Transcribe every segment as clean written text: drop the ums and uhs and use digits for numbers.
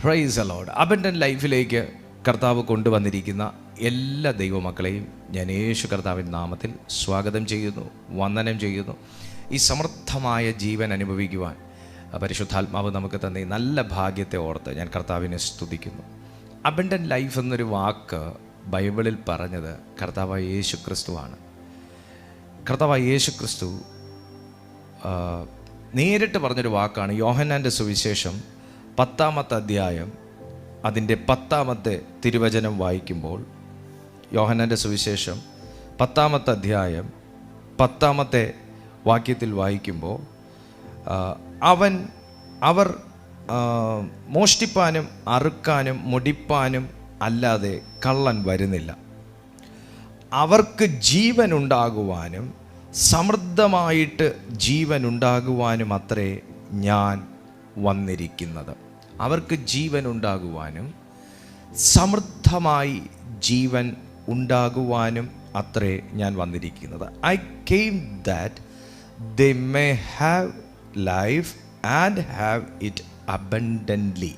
Price the Lord. Abundant ലൈഫിലേക്ക് കർത്താവ് കൊണ്ടുവന്നിരിക്കുന്ന എല്ലാ ദൈവമക്കളെയും ഞാൻ യേശു കർത്താവിൻ്റെ നാമത്തിൽ സ്വാഗതം ചെയ്യുന്നു, വന്ദനം ചെയ്യുന്നു. ഈ സമൃദ്ധമായ ജീവൻ അനുഭവിക്കുവാൻ പരിശുദ്ധാത്മാവ് നമുക്ക് തന്നെ നല്ല ഭാഗ്യത്തെ ഓർത്ത് ഞാൻ കർത്താവിനെ സ്തുതിക്കുന്നു. അബൻഡന്റ് ലൈഫ് എന്നൊരു വാക്ക് ബൈബിളിൽ പറഞ്ഞത് കർത്താവായ യേശു ക്രിസ്തുവാണ്. കർത്താവായ യേശു ക്രിസ്തു നേരിട്ട് പറഞ്ഞൊരു വാക്കാണ്. യോഹന്നാൻ്റെ സുവിശേഷം 10-ാമത്തെ അധ്യായം അതിൻ്റെ 10-ാമത്തെ തിരുവചനം വായിക്കുമ്പോൾ, യോഹന്നാൻ്റെ സുവിശേഷം 10-ാമത്തെ അധ്യായം 10-ാമത്തെ വാക്യത്തിൽ വായിക്കുമ്പോൾ, അവർ മോഷ്ടിപ്പാനും അറുക്കാനും മുടിപ്പാനും അല്ലാതെ കള്ളൻ വരുന്നില്ല. അവർക്ക് ജീവൻ ഉണ്ടാകുവാനും സമൃദ്ധമായിട്ട് ജീവൻ ഉണ്ടാകുവാനും അത്രേ ഞാൻ വന്നിരിക്കുന്നത്. അവർക്ക് ജീവൻ ഉണ്ടാകുവാനും സമൃദ്ധമായി ജീവൻ ഉണ്ടാകുവാനും അത്രേ ഞാൻ വന്നിരിക്കുന്നത്. I came that they may have life and have it അബൻഡൻ്റ്ലി.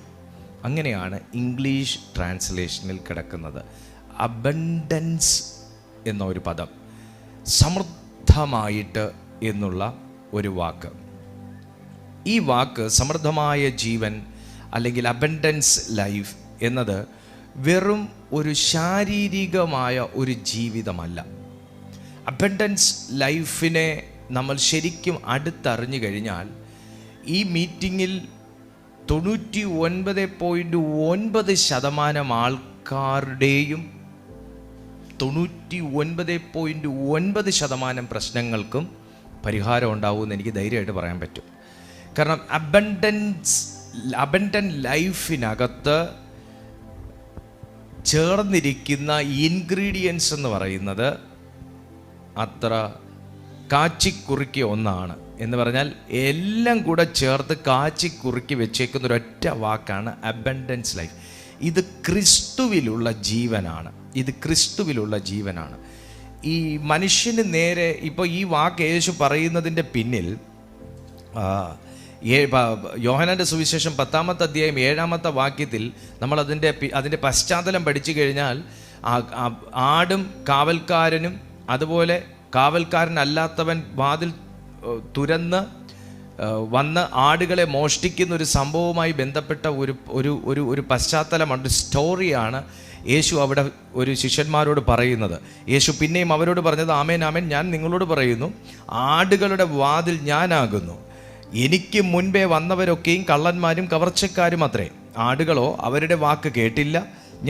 അങ്ങനെയാണ് ഇംഗ്ലീഷ് ട്രാൻസ്ലേഷനിൽ കിടക്കുന്നത്. അബൻഡൻസ് എന്ന ഒരു പദം, സമൃദ്ധമായിട്ട് എന്നുള്ള ഒരു വാക്ക്. ഈ വാക്ക് സമൃദ്ധമായ ജീവൻ അല്ലെങ്കിൽ അബൻഡൻസ് ലൈഫ് എന്നത് വെറും ഒരു ശാരീരികമായ ഒരു ജീവിതമല്ല. അബൻഡൻസ് ലൈഫിനെ നമ്മൾ ശരിക്കും അടുത്തറിഞ്ഞു കഴിഞ്ഞാൽ ഈ മീറ്റിങ്ങിൽ 99.9% ആൾക്കാരുടെയും 99.9% പ്രശ്നങ്ങൾക്കും പരിഹാരം ഉണ്ടാവുമെന്ന് എനിക്ക് ധൈര്യമായിട്ട് പറയാൻ പറ്റും. കാരണം അബൻഡന്റ് ലൈഫിനകത്ത് ചേർന്നിരിക്കുന്ന ഇൻഗ്രീഡിയൻസ് എന്ന് പറയുന്നത് അത്ര കാച്ചിക്കുറുക്കിയ ഒന്നാണ്. എന്ന് പറഞ്ഞാൽ എല്ലാം കൂടെ ചേർത്ത് കാച്ചിക്കുറുക്കി വെച്ചേക്കുന്ന ഒരൊറ്റ വാക്കാണ് അബൻഡൻസ് ലൈഫ്. ഇത് ക്രിസ്തുവിലുള്ള ജീവനാണ്. ഇത് ക്രിസ്തുവിലുള്ള ജീവനാണ്. ഈ മനുഷ്യന് നേരെ ഇപ്പോൾ ഈ വാക്ക് യേശു പറയുന്നതിൻ്റെ പിന്നിൽ യോഹന്നാൻ്റെ സുവിശേഷം 10-ാമത്തെ അധ്യായം 7-ാമത്തെ വാക്യത്തിൽ നമ്മൾ അതിൻ്റെ പശ്ചാത്തലം പഠിച്ചു കഴിഞ്ഞാൽ ആടും കാവൽക്കാരനും അതുപോലെ കാവൽക്കാരനല്ലാത്തവൻ വാതിൽ തുരന്ന് വന്ന് ആടുകളെ മോഷ്ടിക്കുന്ന ഒരു സംഭവവുമായി ബന്ധപ്പെട്ട ഒരു പശ്ചാത്തലമാണ്, ഒരു സ്റ്റോറിയാണ് യേശു അവിടെ ഒരു ശിഷ്യന്മാരോട് പറയുന്നത്. യേശു പിന്നെയും അവരോട് പറഞ്ഞത്, ആമേൻ ആമേൻ ഞാൻ നിങ്ങളോട് പറയുന്നു, ആടുകളുടെ വാതിൽ ഞാനാകുന്നു. എനിക്ക് മുൻപേ വന്നവരൊക്കെയും കള്ളന്മാരും കവർച്ചക്കാരും അത്രേ. ആടുകളോ അവരുടെ വാക്ക് കേട്ടില്ല.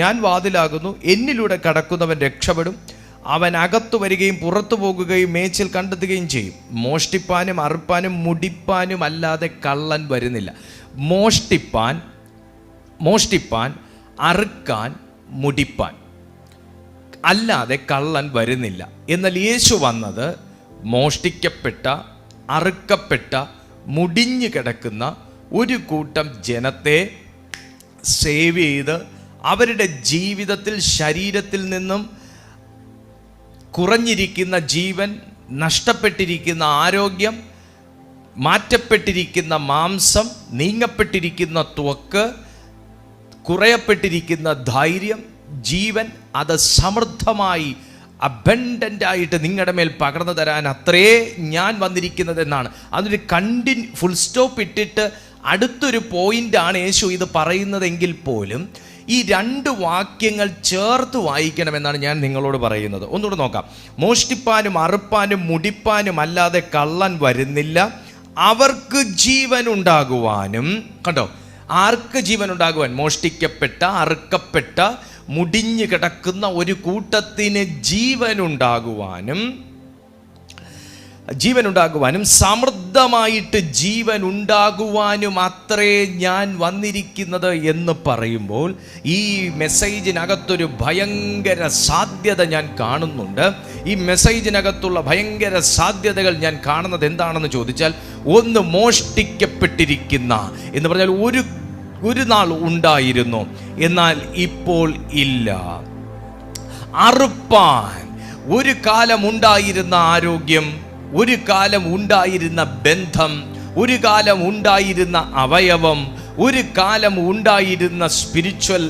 ഞാൻ വാതിലാകുന്നു, എന്നിലൂടെ കടക്കുന്നവൻ രക്ഷപ്പെടും. അവൻ അകത്തു വരികയും പുറത്തു പോകുകയും മേച്ചിൽ കണ്ടെത്തുകയും ചെയ്യും. മോഷ്ടിപ്പാനും അറുപ്പാനും മുടിപ്പാനും അല്ലാതെ കള്ളൻ വരുന്നില്ല. മോഷ്ടിപ്പാൻ അറുക്കാൻ മുടിപ്പാൻ അല്ലാതെ കള്ളൻ വരുന്നില്ല. എന്നാൽ യേശു വന്നത് മോഷ്ടിക്കപ്പെട്ട, അറുക്കപ്പെട്ട, മുടിഞ്ഞു കിടക്കുന്ന ഒരു കൂട്ടം ജനത്തെ സേവ് ചെയ്ത് അവരുടെ ജീവിതത്തിൽ ശരീരത്തിൽ നിന്നും കുറഞ്ഞിരിക്കുന്ന ജീവൻ, നഷ്ടപ്പെട്ടിരിക്കുന്ന ആരോഗ്യം, മാറ്റപ്പെട്ടിരിക്കുന്ന മാംസം, നീങ്ങപ്പെട്ടിരിക്കുന്ന ത്വക്ക്, കുറയപ്പെട്ടിരിക്കുന്ന ധൈര്യം, ജീവൻ, അത് സമൃദ്ധമായി അബൻഡൻ്റായിട്ട് നിങ്ങളുടെ മേൽ പകർന്നു തരാൻ അത്രേ ഞാൻ വന്നിരിക്കുന്നത് എന്നാണ്. അതൊരു ഫുൾ സ്റ്റോപ്പ് ഇട്ടിട്ട് അടുത്തൊരു പോയിൻ്റാണ് യേശു ഇത് പറയുന്നതെങ്കിൽ പോലും ഈ 2 വാക്യങ്ങൾ ചേർത്ത് വായിക്കണമെന്നാണ് ഞാൻ നിങ്ങളോട് പറയുന്നത്. ഒന്നുകൂടെ നോക്കാം. മോഷ്ടിപ്പാനും അറുപ്പാനും മുടിപ്പാനും അല്ലാതെ കള്ളൻ വരുന്നില്ല. അവർക്ക് ജീവൻ ഉണ്ടാകുവാനും. കണ്ടോ, ആർക്ക് ജീവൻ ഉണ്ടാകുവാൻ? മോഷ്ടിക്കപ്പെട്ട, അറുക്കപ്പെട്ട, മുടിഞ്ഞു കിടക്കുന്ന ഒരു കൂട്ടത്തിന് ജീവനുണ്ടാകുവാനും സമൃദ്ധമായിട്ട് ജീവൻ ഉണ്ടാകുവാനും അത്രേ ഞാൻ വന്നിരിക്കുന്നത് എന്ന് പറയുമ്പോൾ ഈ മെസ്സേജിനകത്തൊരു ഭയങ്കര സാധ്യത ഞാൻ കാണുന്നുണ്ട്. ഈ മെസ്സേജിനകത്തുള്ള ഭയങ്കര സാധ്യതകൾ ഞാൻ കാണുന്നത് എന്താണെന്ന് ചോദിച്ചാൽ, ഒന്ന്, മോഷ്ടിക്കപ്പെട്ടിരിക്കുന്ന എന്ന് പറഞ്ഞാൽ ഒരു നാൾ ഉണ്ടായിരുന്നു, എന്നാൽ ഇപ്പോൾ ഇല്ല. അറുപ്പാൻ, ഒരു കാലം ഉണ്ടായിരുന്ന ആരോഗ്യം, ഒരു കാലം ഉണ്ടായിരുന്ന ബന്ധം, ഒരു കാലം ഉണ്ടായിരുന്ന അവയവം, ഒരു കാലം ഉണ്ടായിരുന്ന സ്പിരിച്വൽ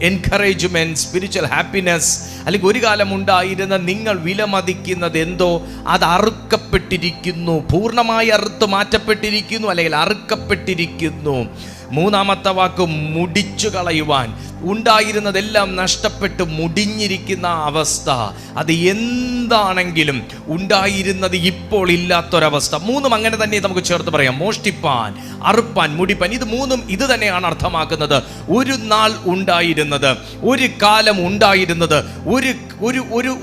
എൻകറേജ്മെന്റ്, സ്പിരിച്വൽ ഹാപ്പിനെസ്, അല്ലെങ്കിൽ ഒരു കാലം ഉണ്ടായിരുന്ന നിങ്ങൾ വിലമതിക്കുന്നത് എന്തോ അത് അറുക്കപ്പെട്ടിരിക്കുന്നു, പൂർണ്ണമായി അറുത്ത് മാറ്റപ്പെട്ടിരിക്കുന്നു, അല്ലെങ്കിൽ അറുക്കപ്പെട്ടിരിക്കുന്നു. മൂന്നാമത്തെ വാക്ക് മുടിച്ചു കളയുവാൻ. ഉണ്ടായിരുന്നതെല്ലാം നഷ്ടപ്പെട്ട് മുടിഞ്ഞിരിക്കുന്ന അവസ്ഥ. അത് എന്താണെങ്കിലും ഉണ്ടായിരുന്നത് ഇപ്പോൾ ഇല്ലാത്തൊരവസ്ഥ. മൂന്നും അങ്ങനെ തന്നെ നമുക്ക് ചേർത്ത് പറയാം. മോഷ്ടിപ്പാൻ, അറുപ്പാൻ, മുടിപ്പാൻ, ഇത് മൂന്നും ഇത് തന്നെയാണ് അർത്ഥമാക്കുന്നത്. ഒരു നാൾ ഉണ്ടായിരുന്നത്, ഒരു കാലം ഉണ്ടായിരുന്നത്,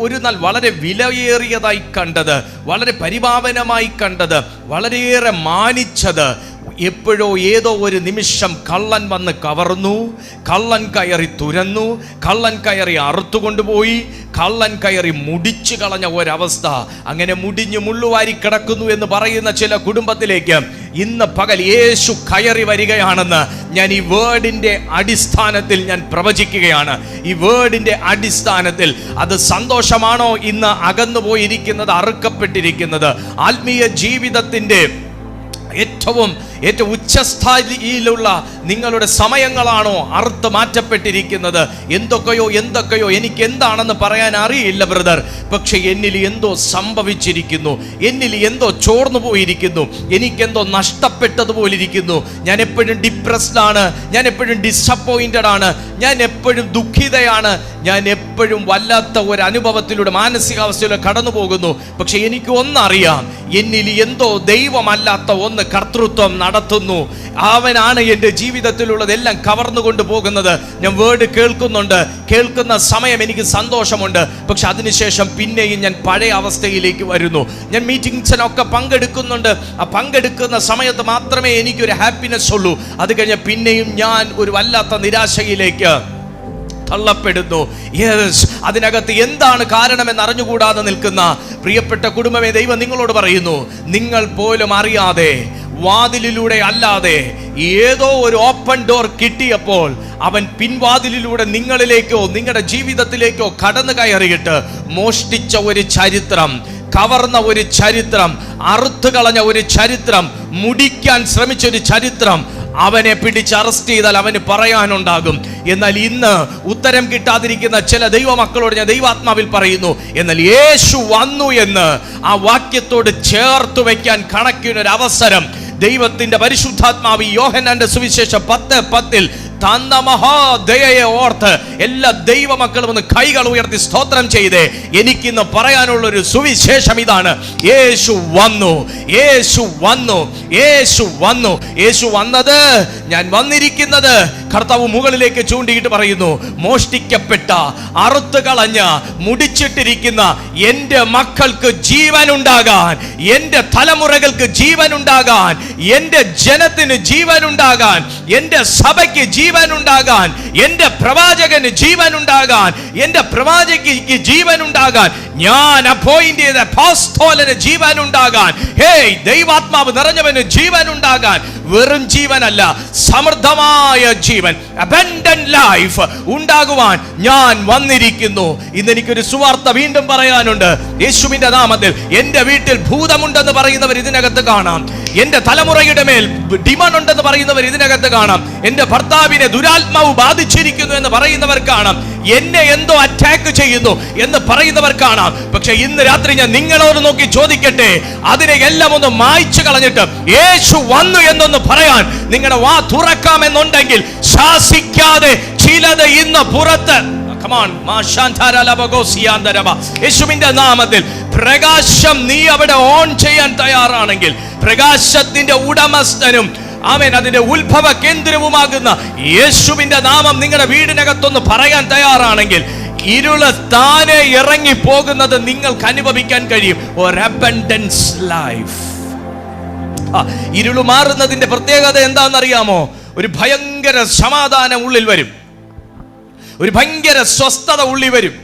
ഒരു നാൾ വളരെ വിലയേറിയതായി കണ്ടത്, വളരെ പരിപാവനമായി കണ്ടത്, വളരെയേറെ മാനിച്ചത്, എപ്പോഴോ ഏതോ ഒരു നിമിഷം കള്ളൻ വന്ന് കവർന്നു, കള്ളൻ കയറി തുരന്നു, കള്ളൻ കയറി അറുത്തുകൊണ്ടുപോയി, കള്ളൻ കയറി മുടിച്ചു കളഞ്ഞ ഒരവസ്ഥ. അങ്ങനെ മുടിഞ്ഞു മുള്ളുവാരി കിടക്കുന്നു എന്ന് പറയുന്ന ചില കുടുംബത്തിലേക്ക് ഇന്ന് പകൽ യേശു കയറി വരികയാണെന്ന് ഞാൻ ഈ വേർഡിന്റെ അടിസ്ഥാനത്തിൽ ഞാൻ പ്രവചിക്കുകയാണ്. ഈ വേർഡിന്റെ അടിസ്ഥാനത്തിൽ അത് സന്തോഷമാണോ ഇന്ന് അകന്നുപോയിരിക്കുന്നത്, അറുക്കപ്പെട്ടിരിക്കുന്നത്? ആത്മീയ ജീവിതത്തിന്റെ ഏറ്റവും ഉച്ചസ്ഥായിലുള്ള നിങ്ങളുടെ സമയങ്ങളാണോ അറുത്ത് മാറ്റപ്പെട്ടിരിക്കുന്നത്? എന്തൊക്കെയോ എനിക്ക് എന്താണെന്ന് പറയാൻ അറിയില്ല ബ്രദർ, പക്ഷെ എന്നിൽ എന്തോ സംഭവിച്ചിരിക്കുന്നു, എന്നിൽ എന്തോ ചോർന്നു പോയിരിക്കുന്നു, എനിക്കെന്തോ നഷ്ടപ്പെട്ടതുപോലിരിക്കുന്നു. ഞാൻ എപ്പോഴും ഡിപ്രസ്ഡ് ആണ്, ഞാൻ എപ്പോഴും ഡിസപ്പോയിന്റഡ് ആണ്, ഞാൻ എപ്പോഴും ദുഃഖിതയാണ്, ഞാൻ എപ്പോഴും വല്ലാത്ത ഒരു അനുഭവത്തിലൂടെ, മാനസികാവസ്ഥയിലൂടെ കടന്നു പോകുന്നു. പക്ഷെ എനിക്ക് ഒന്നറിയാം, എന്നിൽ എന്തോ ദൈവമല്ലാത്ത ഒന്ന് കർത്തൃത്വം നടത്തുന്നു. അവനാണ് എൻ്റെ ജീവിതത്തിലുള്ളതെല്ലാം കവർന്നുകൊണ്ട് പോകുന്നത്. ഞാൻ വേർഡ് കേൾക്കുന്നുണ്ട്, കേൾക്കുന്ന സമയം എനിക്ക് സന്തോഷമുണ്ട്, പക്ഷെ അതിനുശേഷം പിന്നെയും ഞാൻ പഴയ അവസ്ഥയിലേക്ക് വരുന്നു. ഞാൻ മീറ്റിംഗ്സിനൊക്കെ പങ്കെടുക്കുന്നുണ്ട്, ആ പങ്കെടുക്കുന്ന സമയത്ത് മാത്രമേ എനിക്കൊരു ഹാപ്പിനെസ് ഉള്ളൂ. അത് കഴിഞ്ഞ് പിന്നെയും ഞാൻ ഒരു വല്ലാത്ത നിരാശയിലേക്ക് തള്ളപ്പെടുന്നു. യെസ്, അതിനകത്ത് എന്താണ് കാരണമെന്ന് അറിഞ്ഞുകൂടാതെ നിൽക്കുന്ന പ്രിയപ്പെട്ട കുടുംബമേ, ദൈവം നിങ്ങളോട് പറയുന്നു, നിങ്ങൾ പോലും അറിയാതെ വാതിലിലൂടെ അല്ലാതെ ഏതോ ഒരു ഓപ്പൺ ഡോർ കിട്ടിയപ്പോൾ അവൻ പിൻവാതിലിലൂടെ നിങ്ങളിലേക്കോ നിങ്ങളുടെ ജീവിതത്തിലേക്കോ കടന്നു കയറിയിട്ട് മോഷ്ടിച്ച ഒരു ചരിത്രം, കവർന്ന ഒരു ചരിത്രം, അറുത്തു കളഞ്ഞ ഒരു ചരിത്രം, മുടിക്കാൻ ശ്രമിച്ചൊരു ചരിത്രം അവനെ പിടിച്ച് അറസ്റ്റ് ചെയ്താൽ അവന് പറയാനുണ്ടാകും. എന്നാൽ ഇന്ന് ഉത്തരം കിട്ടാതിരിക്കുന്ന ചില ദൈവമക്കളോട് ഞാൻ ദൈവാത്മാവിൽ പറയുന്നു, എന്നാൽ യേശു വന്നു എന്ന് ആ വാക്യത്തോട് ചേർത്ത് വയ്ക്കാൻ കണക്കിനൊരു അവസരം ദൈവത്തിന്റെ പരിശുദ്ധാത്മാവ് യോഹന്നാന്റെ സുവിശേഷം 10:10 തന്ന മഹാദയയെ ഓർത്ത് എല്ലാ ദൈവമക്കളും ഒന്ന് കൈകൾ ഉയർത്തി സ്തോത്രം ചെയ്തേ. എനിക്കിന്ന് പറയാനുള്ളൊരു സുവിശേഷം ഇതാണ്: യേശു വന്നു, യേശു വന്നു, യേശു വന്നു. യേശു വന്നത്, ഞാൻ വന്നിരിക്കുന്നത്. കർത്താവ് മുകളിലേക്ക് ചൂണ്ടിയിട്ട് പറയുന്നു, മോഷ്ടിക്കപ്പെട്ട, അറുത്തു കളഞ്ഞ, മുടിച്ചിട്ടിരിക്കുന്ന എൻ്റെ മക്കൾക്ക് ജീവനുണ്ടാകാൻ, എൻ്റെ തലമുറകൾക്ക് ജീവനുണ്ടാകാൻ, എൻ്റെ ജനത്തിന് ജീവനുണ്ടാകാൻ, എൻ്റെ സഭയ്ക്ക് ജീവനുണ്ടാകാൻ, എൻ്റെ പ്രവാചകന് ജീവനുണ്ടാകാൻ, എൻ്റെ പ്രവാചകയ്ക്ക് ജീവനുണ്ടാകാൻ, ഞാൻ അപ്പോയിന്റ് ചെയ്ത അപ്പോസ്തലന് ജീവനുണ്ടാകാൻ, ഹേയ് ദൈവാത്മാവ് നിറഞ്ഞവന് ജീവനുണ്ടാകാൻ. വെറും ജീവനല്ല, സമൃദ്ധമായ ജീവൻ, അബൻഡന്റ് ലൈഫ് ഉണ്ടാകുവാൻ ഞാൻ വന്നിരിക്കുന്നു. ഇന്ന് എനിക്കൊരു സുവാർത്ത വീണ്ടും പറയാനുണ്ട്. യേശുവിന്റെ നാമത്തിൽ എൻ്റെ വീട്ടിൽ ഭൂതമുണ്ടെന്ന് പറയുന്നവർ ഇതിനകത്ത് കാണാം. എൻ്റെ തലമുറയുടെ മേൽ ഡിമൺ ഉണ്ടെന്ന് പറയുന്നവർ ഇതിനകത്ത് കാണാം. എൻ്റെ ഭർത്താവിനെ ദുരാത്മാവ് ബാധിച്ചിരിക്കുന്നു എന്ന് പറയുന്നവർ കാണാം. എന്നെ എന്തോ അറ്റാക്ക് ചെയ്യുന്നു എന്ന് പറയുന്നവർ കാണാം. പക്ഷെ ഇന്ന് രാത്രി ഞാൻ നിങ്ങളോട് നോക്കി ചോദിക്കട്ടെ, അതിനെ എല്ലാം ഒന്ന് മായ്ച്ചു കളഞ്ഞിട്ട് യേശു വന്നു എന്നൊന്ന് പറയാൻ നിങ്ങളുടെ വാ തുറക്കാമെന്നുണ്ടെങ്കിൽ ശാസിക്കാതെ ചിലത് ഇന്ന് പുറത്ത് യേശുവിന്റെ നാമത്തിൽ പ്രകാശം നീ അവിടെ ഓൺ ചെയ്യാൻ തയ്യാറാണെങ്കിൽ, പ്രകാശത്തിന്റെ ഉടമസ്ഥനും അതിന്റെ ഉത്ഭവ കേന്ദ്രവുമാകുന്ന യേശുവിന്റെ നാമം നിങ്ങളുടെ വീടിനകത്തൊന്ന് പറയാൻ തയ്യാറാണെങ്കിൽ, ഇരുള് താനെ ഇറങ്ങി പോകുന്നത് നിങ്ങൾക്ക് അനുഭവിക്കാൻ കഴിയും. ഒരു അബൻഡൻസ് ലൈഫ്. ഇരുള് മാറുന്നതിന്റെ പ്രത്യേകത എന്താണെന്നറിയാമോ? ഒരു ഭയങ്കര സമാധാനം ഉള്ളിൽ വരും, ഒരു ഭയങ്കര സ്വസ്ഥത ഉള്ളിൽ വരും,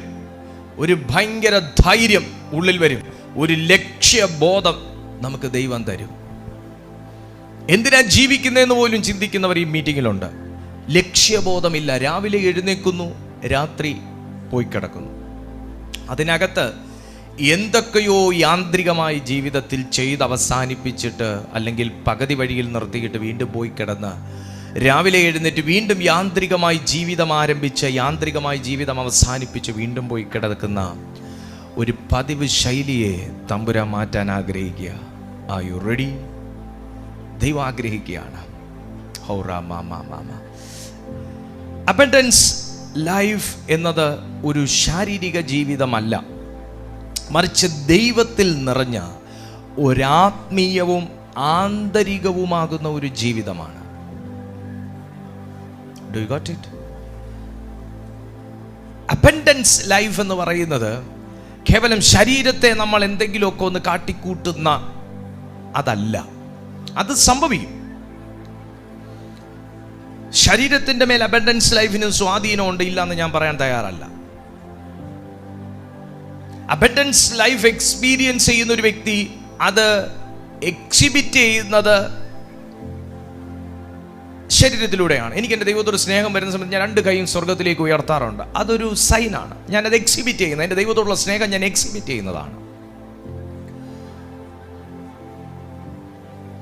ഒരു ഭയങ്കര ധൈര്യം ഉള്ളിൽ വരും, ഒരു ലക്ഷ്യബോധം നമുക്ക് ദൈവം തരും. എന്തിനാ ജീവിക്കുന്നതെന്ന് പോലും ചിന്തിക്കുന്നവർ ഈ മീറ്റിങ്ങിലുണ്ട്. ലക്ഷ്യബോധമില്ല. രാവിലെ എഴുന്നേൽക്കുന്നു, രാത്രി പോയി കിടക്കുന്നു. അതിനകത്ത് എന്തൊക്കെയോ യാന്ത്രികമായി ജീവിതത്തിൽ ചെയ്ത് അവസാനിപ്പിച്ചിട്ട്, അല്ലെങ്കിൽ പകുതി വഴിയിൽ നിർത്തിയിട്ട് വീണ്ടും പോയി കിടന്ന് രാവിലെ എഴുന്നേറ്റ് വീണ്ടും യാന്ത്രികമായി ജീവിതം ആരംഭിച്ച് യാന്ത്രികമായി ജീവിതം അവസാനിപ്പിച്ച് വീണ്ടും പോയി കിടക്കുന്ന ഒരു പതിവ് ശൈലിയെ തമ്പുരാൻ മാറ്റാൻ ആഗ്രഹിക്കുക. Are you ready? ദൈവം ആഗ്രഹിക്കുകയാണ്. അബൻഡൻസ് ലൈഫ് എന്നത് ഒരു ശാരീരിക ജീവിതമല്ല, മറിച്ച് ദൈവത്തിൽ നിറഞ്ഞ ഒരാത്മീയവും ആന്തരികവുമാകുന്ന ഒരു ജീവിതമാണ്. Do you got it? Abundance life എന്ന് പറയുന്നത് കേവലം ശരീരത്തെ നമ്മൾ എന്തെങ്കിലുമൊക്കെ ഒന്ന് കാട്ടിക്കൂട്ടുന്ന അതല്ല. അത് സംഭവിക്കും. ശരീരത്തിന്റെ മേൽ അബൻഡൻസ് ലൈഫിന് സ്വാധീനമുണ്ട്, ഇല്ല എന്ന് ഞാൻ പറയാൻ തയ്യാറല്ല. അബൻഡൻസ് ലൈഫ് എക്സ്പീരിയൻസ് ചെയ്യുന്ന ഒരു വ്യക്തി അത് എക്സിബിറ്റ് ചെയ്യുന്നത് ശരീരത്തിലൂടെയാണ്. എനിക്ക് എൻ്റെ ദൈവത്തോട് സ്നേഹം വരുന്ന സമയത്ത് ഞാൻ 2 കൈയും സ്വർഗത്തിലേക്ക് ഉയർത്താറുണ്ട്. അതൊരു സൈനാണ്. ഞാനത് എക്സിബിറ്റ് ചെയ്യുന്നത്, എൻ്റെ ദൈവത്തോടുള്ള സ്നേഹം ഞാൻ എക്സിബിറ്റ് ചെയ്യുന്നതാണ്.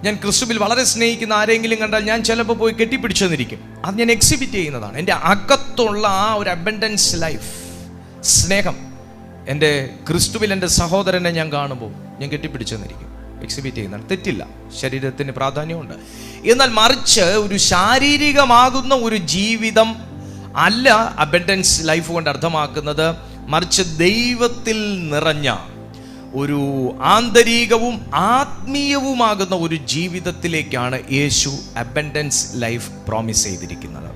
ഞാൻ ക്രിസ്തുവിൽ വളരെ സ്നേഹിക്കുന്ന ആരെങ്കിലും കണ്ടാൽ ഞാൻ ചിലപ്പോൾ പോയി കെട്ടിപ്പിടിച്ചെന്നിരിക്കും. അത് ഞാൻ എക്സിബിറ്റ് ചെയ്യുന്നതാണ്. എൻ്റെ അകത്തുള്ള ആ ഒരു അബൻഡൻസ് ലൈഫ്, സ്നേഹം, എൻ്റെ ക്രിസ്തുവിൽ എൻ്റെ സഹോദരനെ ഞാൻ കാണുമ്പോൾ ഞാൻ കെട്ടിപ്പിടിച്ചെന്നിരിക്കും. എക്സിബിറ്റ് ചെയ്യുന്നതാണ്, തെറ്റില്ല. ശരീരത്തിന് പ്രാധാന്യമുണ്ട്. എന്നാൽ മറിച്ച് ഒരു ശാരീരികമാകുന്ന ഒരു ജീവിതം അല്ല അബൻഡൻസ് ലൈഫ് കൊണ്ട് അർത്ഥമാക്കുന്നത്. മറിച്ച് ദൈവത്തിൽ നിറഞ്ഞ ഒരു ആന്തരികവും ആത്മീയവുമാകുന്ന ഒരു ജീവിതത്തിലേക്കാണ് യേശു അബൻഡൻസ് ലൈഫ് പ്രോമിസ് ചെയ്തിരിക്കുന്നത്.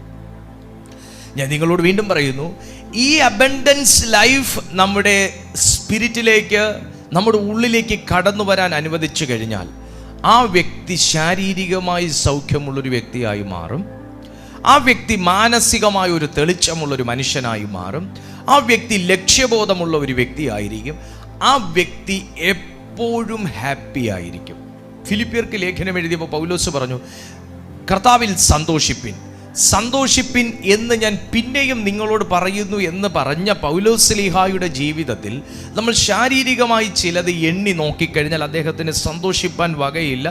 ഞാൻ നിങ്ങളോട് വീണ്ടും പറയുന്നു, ഈ അബൻഡൻസ് ലൈഫ് നമ്മുടെ സ്പിരിറ്റിലേക്ക്, നമ്മുടെ ഉള്ളിലേക്ക് കടന്നു വരാൻ അനുവദിച്ചു കഴിഞ്ഞാൽ ആ വ്യക്തി ശാരീരികമായി സൗഖ്യമുള്ളൊരു വ്യക്തിയായി മാറും. ആ വ്യക്തി മാനസികമായ ഒരു തെളിച്ചമുള്ളൊരു മനുഷ്യനായി മാറും. ആ വ്യക്തി ലക്ഷ്യബോധമുള്ള ഒരു വ്യക്തിയായിരിക്കും. ആ വ്യക്തി എപ്പോഴും ഹാപ്പി ആയിരിക്കും. ഫിലിപ്പിയർക്ക് ലേഖനം എഴുതിയപ്പോൾ പൗലോസ് പറഞ്ഞു, കർത്താവിൽ സന്തോഷിപ്പിൻ, സന്തോഷിപ്പിൻ എന്ന് ഞാൻ പിന്നെയും നിങ്ങളോട് പറയുന്നു എന്ന് പറഞ്ഞ പൗലോസ്ലീഹായുടെ ജീവിതത്തിൽ നമ്മൾ ശാരീരികമായി ചിലത് എണ്ണി നോക്കിക്കഴിഞ്ഞാൽ അദ്ദേഹത്തിന് സന്തോഷിപ്പാൻ വകയില്ല.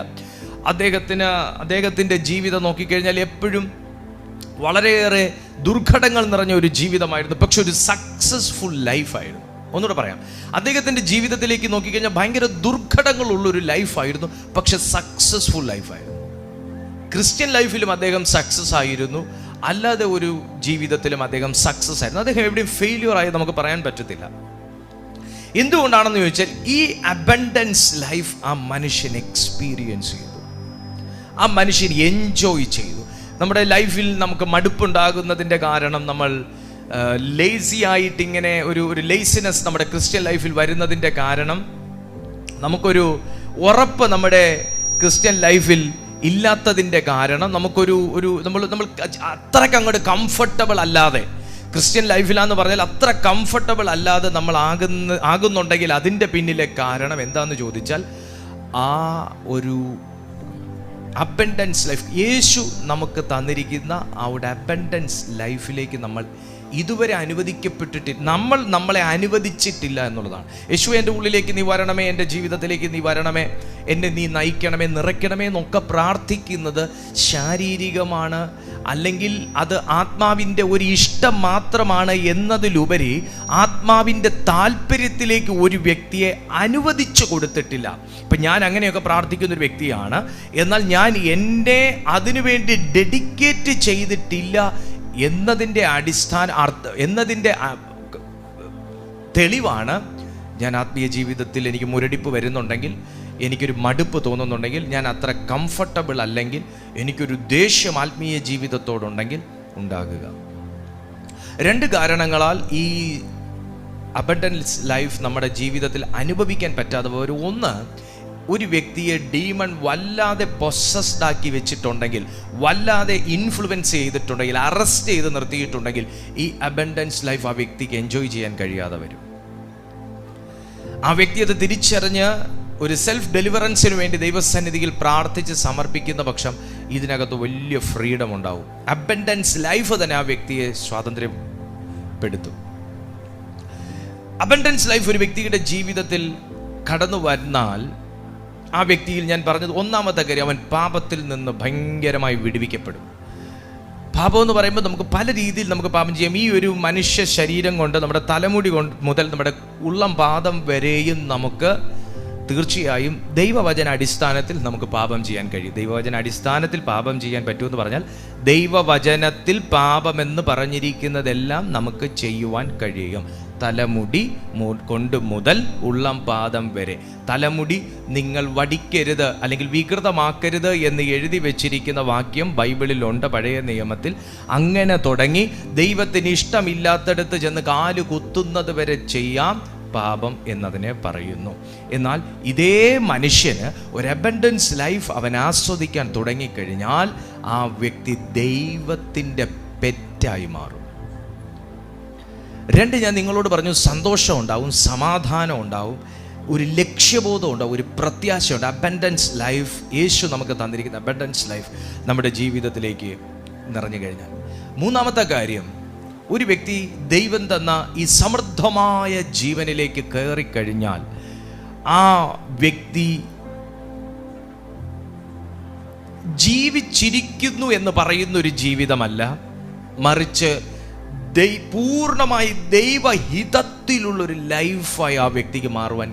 അദ്ദേഹത്തിൻ്റെ ജീവിതം നോക്കിക്കഴിഞ്ഞാൽ എപ്പോഴും വളരെയേറെ ദുർഘടങ്ങൾ നിറഞ്ഞ ഒരു ജീവിതമായിരുന്നു. പക്ഷെ ഒരു സക്സസ്ഫുൾ ലൈഫായിരുന്നു. ഒന്നുകൂടെ പറയാം, അദ്ദേഹത്തിൻ്റെ ജീവിതത്തിലേക്ക് നോക്കിക്കഴിഞ്ഞാൽ ഭയങ്കര ദുർഘടങ്ങളുള്ളൊരു ലൈഫായിരുന്നു, പക്ഷെ സക്സസ്ഫുൾ ലൈഫായിരുന്നു. ക്രിസ്ത്യൻ ലൈഫിലും അദ്ദേഹം സക്സസ് ആയിരുന്നു, അല്ലാതെ ഒരു ജീവിതത്തിലും അദ്ദേഹം സക്സസ് ആയിരുന്നു. അദ്ദേഹം എവിടെയും ഫെയിലിയർ ആയി നമുക്ക് പറയാൻ പറ്റത്തില്ല. എന്തുകൊണ്ടാണെന്ന് ചോദിച്ചാൽ ഈ അബൻഡൻസ് ലൈഫ് ആ മനുഷ്യൻ എക്സ്പീരിയൻസ് ചെയ്തു, ആ മനുഷ്യൻ എൻജോയ് ചെയ്തു. നമ്മുടെ ലൈഫിൽ നമുക്ക് മടുപ്പുണ്ടാകുന്നതിൻ്റെ കാരണം നമ്മൾ ലേസി ആയിട്ട് ഇങ്ങനെ ഒരു ലേസിനെസ് നമ്മുടെ ക്രിസ്ത്യൻ ലൈഫിൽ വരുന്നതിൻ്റെ കാരണം നമുക്കൊരു ഉറപ്പ് നമ്മുടെ ക്രിസ്ത്യൻ ലൈഫിൽ ഇല്ലാത്തതിൻ്റെ കാരണം നമ്മൾ അത്രയ്ക്ക് അങ്ങോട്ട് കംഫർട്ടബിൾ അല്ലാതെ, ക്രിസ്ത്യൻ ലൈഫിലാന്ന് പറഞ്ഞാൽ അത്ര കംഫർട്ടബിൾ അല്ലാതെ നമ്മൾ ആകുന്നുണ്ടെങ്കിൽ അതിൻ്റെ പിന്നിലെ കാരണം എന്താണെന്ന് ചോദിച്ചാൽ ആ ഒരു അബൻഡൻസ് ലൈഫ്, യേശു നമുക്ക് തന്നിരിക്കുന്ന ആ ഒരു അബൻഡൻസ് ലൈഫിലേക്ക് നമ്മൾ ഇതുവരെ നമ്മളെ അനുവദിച്ചിട്ടില്ല എന്നുള്ളതാണ്. യേശു എൻ്റെ ഉള്ളിലേക്ക് നീ വരണമേ, എൻ്റെ ജീവിതത്തിലേക്ക് നീ വരണമേ, എന്നെ നീ നയിക്കണമേ, നിറയ്ക്കണമേ എന്നൊക്കെ പ്രാർത്ഥിക്കുന്നത് ശാരീരികമാണ്, അല്ലെങ്കിൽ അത് ആത്മാവിൻ്റെ ഒരു ഇഷ്ടം മാത്രമാണ് എന്നതിലുപരി ആത്മാവിൻ്റെ താല്പര്യത്തിലേക്ക് ഒരു വ്യക്തിയെ അനുവദിച്ചു കൊടുത്തിട്ടില്ല. ഇപ്പം ഞാൻ അങ്ങനെയൊക്കെ പ്രാർത്ഥിക്കുന്നൊരു വ്യക്തിയാണ്, എന്നാൽ ഞാൻ എന്നെ അതിനുവേണ്ടി ഡെഡിക്കേറ്റ് ചെയ്തിട്ടില്ല എന്നതിൻ്റെ എന്നതിൻ്റെ തെളിവാണ് ഞാൻ ആത്മീയ ജീവിതത്തിൽ എനിക്ക് മുരടിപ്പ് വരുന്നുണ്ടെങ്കിൽ, എനിക്കൊരു മടുപ്പ് തോന്നുന്നുണ്ടെങ്കിൽ, ഞാൻ അത്ര കംഫർട്ടബിൾ അല്ലെങ്കിൽ, എനിക്കൊരു ദേഷ്യം ആത്മീയ ജീവിതത്തോടുണ്ടെങ്കിൽ ഉണ്ടാകുക. 2 കാരണങ്ങളാൽ ഈ അബൻഡൻസ് ലൈഫ് നമ്മുടെ ജീവിതത്തിൽ അനുഭവിക്കാൻ പറ്റാതെ വരും. ഒന്ന്, ഒരു വ്യക്തിയെ ഡീമൺ വല്ലാതെ പൊസസ്ഡ് ആക്കി വെച്ചിട്ടുണ്ടെങ്കിൽ, വല്ലാതെ ഇൻഫ്ലുവൻസ് ചെയ്തിട്ടുണ്ടെങ്കിൽ, അറസ്റ്റ് ചെയ്ത് നിർത്തിയിട്ടുണ്ടെങ്കിൽ ഈ അബൻഡൻസ് ലൈഫ് ആ വ്യക്തിക്ക് എൻജോയ് ചെയ്യാൻ കഴിയാതെ വരും. ആ വ്യക്തി അത് തിരിച്ചറിഞ്ഞ് ഒരു സെൽഫ് ഡെലിവറൻസിന് വേണ്ടി ദൈവസന്നിധിയിൽ പ്രാർത്ഥിച്ച് സമർപ്പിക്കുന്ന പക്ഷം ഇതിനകത്ത് വലിയ ഫ്രീഡം ഉണ്ടാവും. അബൻഡൻസ് ലൈഫ് തന്നെ ആ വ്യക്തിയെ സ്വാതന്ത്ര്യപ്പെടുത്തും. അബൻഡൻസ് ലൈഫ് ഒരു വ്യക്തിയുടെ ജീവിതത്തിൽ കടന്നു വന്നാൽ ആ വ്യക്തിയിൽ, ഞാൻ പറഞ്ഞത് ഒന്നാമത്തെ കാര്യം, അവൻ പാപത്തിൽ നിന്ന് ഭയങ്കരമായി വിടുവിക്കപ്പെടും. പാപം എന്ന് പറയുമ്പോൾ നമുക്ക് പല രീതിയിൽ നമുക്ക് പാപം ചെയ്യാം. ഈ ഒരു മനുഷ്യ ശരീരം കൊണ്ട്, നമ്മുടെ തലമുടി കൊണ്ട് മുതൽ നമ്മുടെ ഉള്ളം പാദം വരെയും നമുക്ക് തീർച്ചയായും ദൈവവചന അടിസ്ഥാനത്തിൽ നമുക്ക് പാപം ചെയ്യാൻ കഴിയും. ദൈവവചന അടിസ്ഥാനത്തിൽ പാപം ചെയ്യാൻ പറ്റുമെന്ന് പറഞ്ഞാൽ ദൈവവചനത്തിൽ പാപമെന്ന് പറഞ്ഞിരിക്കുന്നതെല്ലാം നമുക്ക് ചെയ്യുവാൻ കഴിയും. തലമുടി കൊണ്ട് മുതൽ ഉള്ളം പാദം വരെ. തലമുടി നിങ്ങൾ വടിക്കരുത് അല്ലെങ്കിൽ വികൃതമാക്കരുത് എന്ന് എഴുതി വെച്ചിരിക്കുന്ന വാക്യം ബൈബിളിലുണ്ട്, പഴയ നിയമത്തിൽ. അങ്ങനെ തുടങ്ങി ദൈവത്തിന് ഇഷ്ടമില്ലാത്തടത്ത് ചെന്ന് കാല് കുത്തുന്നത് വരെ ചെയ്യാം പാപം എന്നതിനെ പറയുന്നു. എന്നാൽ ഇതേ മനുഷ്യന് ഒരു അബൻഡൻസ് ലൈഫ് അവൻ ആസ്വദിക്കാൻ തുടങ്ങിക്കഴിഞ്ഞാൽ ആ വ്യക്തി ദൈവത്തിൻ്റെ പെറ്റായി മാറും. 2, ഞാൻ നിങ്ങളോട് പറഞ്ഞു, സന്തോഷം ഉണ്ടാവും, സമാധാനം ഉണ്ടാവും, ഒരു ലക്ഷ്യബോധം ഉണ്ടാവും, ഒരു പ്രത്യാശയുണ്ട്. അബൻഡൻസ് ലൈഫ്, യേശു നമുക്ക് തന്നിരിക്കുന്ന അബൻഡൻസ് ലൈഫ് നമ്മുടെ ജീവിതത്തിലേക്ക് നിറഞ്ഞു കഴിഞ്ഞാൽ. 3-ാമത്തെ കാര്യം, ഒരു വ്യക്തി ദൈവം തന്ന ഈ സമൃദ്ധമായ ജീവനിലേക്ക് കയറിക്കഴിഞ്ഞാൽ ആ വ്യക്തി ജീവിച്ചിരിക്കുന്നു എന്ന് പറയുന്നൊരു ജീവിതമല്ല, മറിച്ച് പൂർണ്ണമായി ദൈവഹിതത്തിലുള്ളൊരു ലൈഫായി ആ വ്യക്തിക്ക് മാറുവാൻ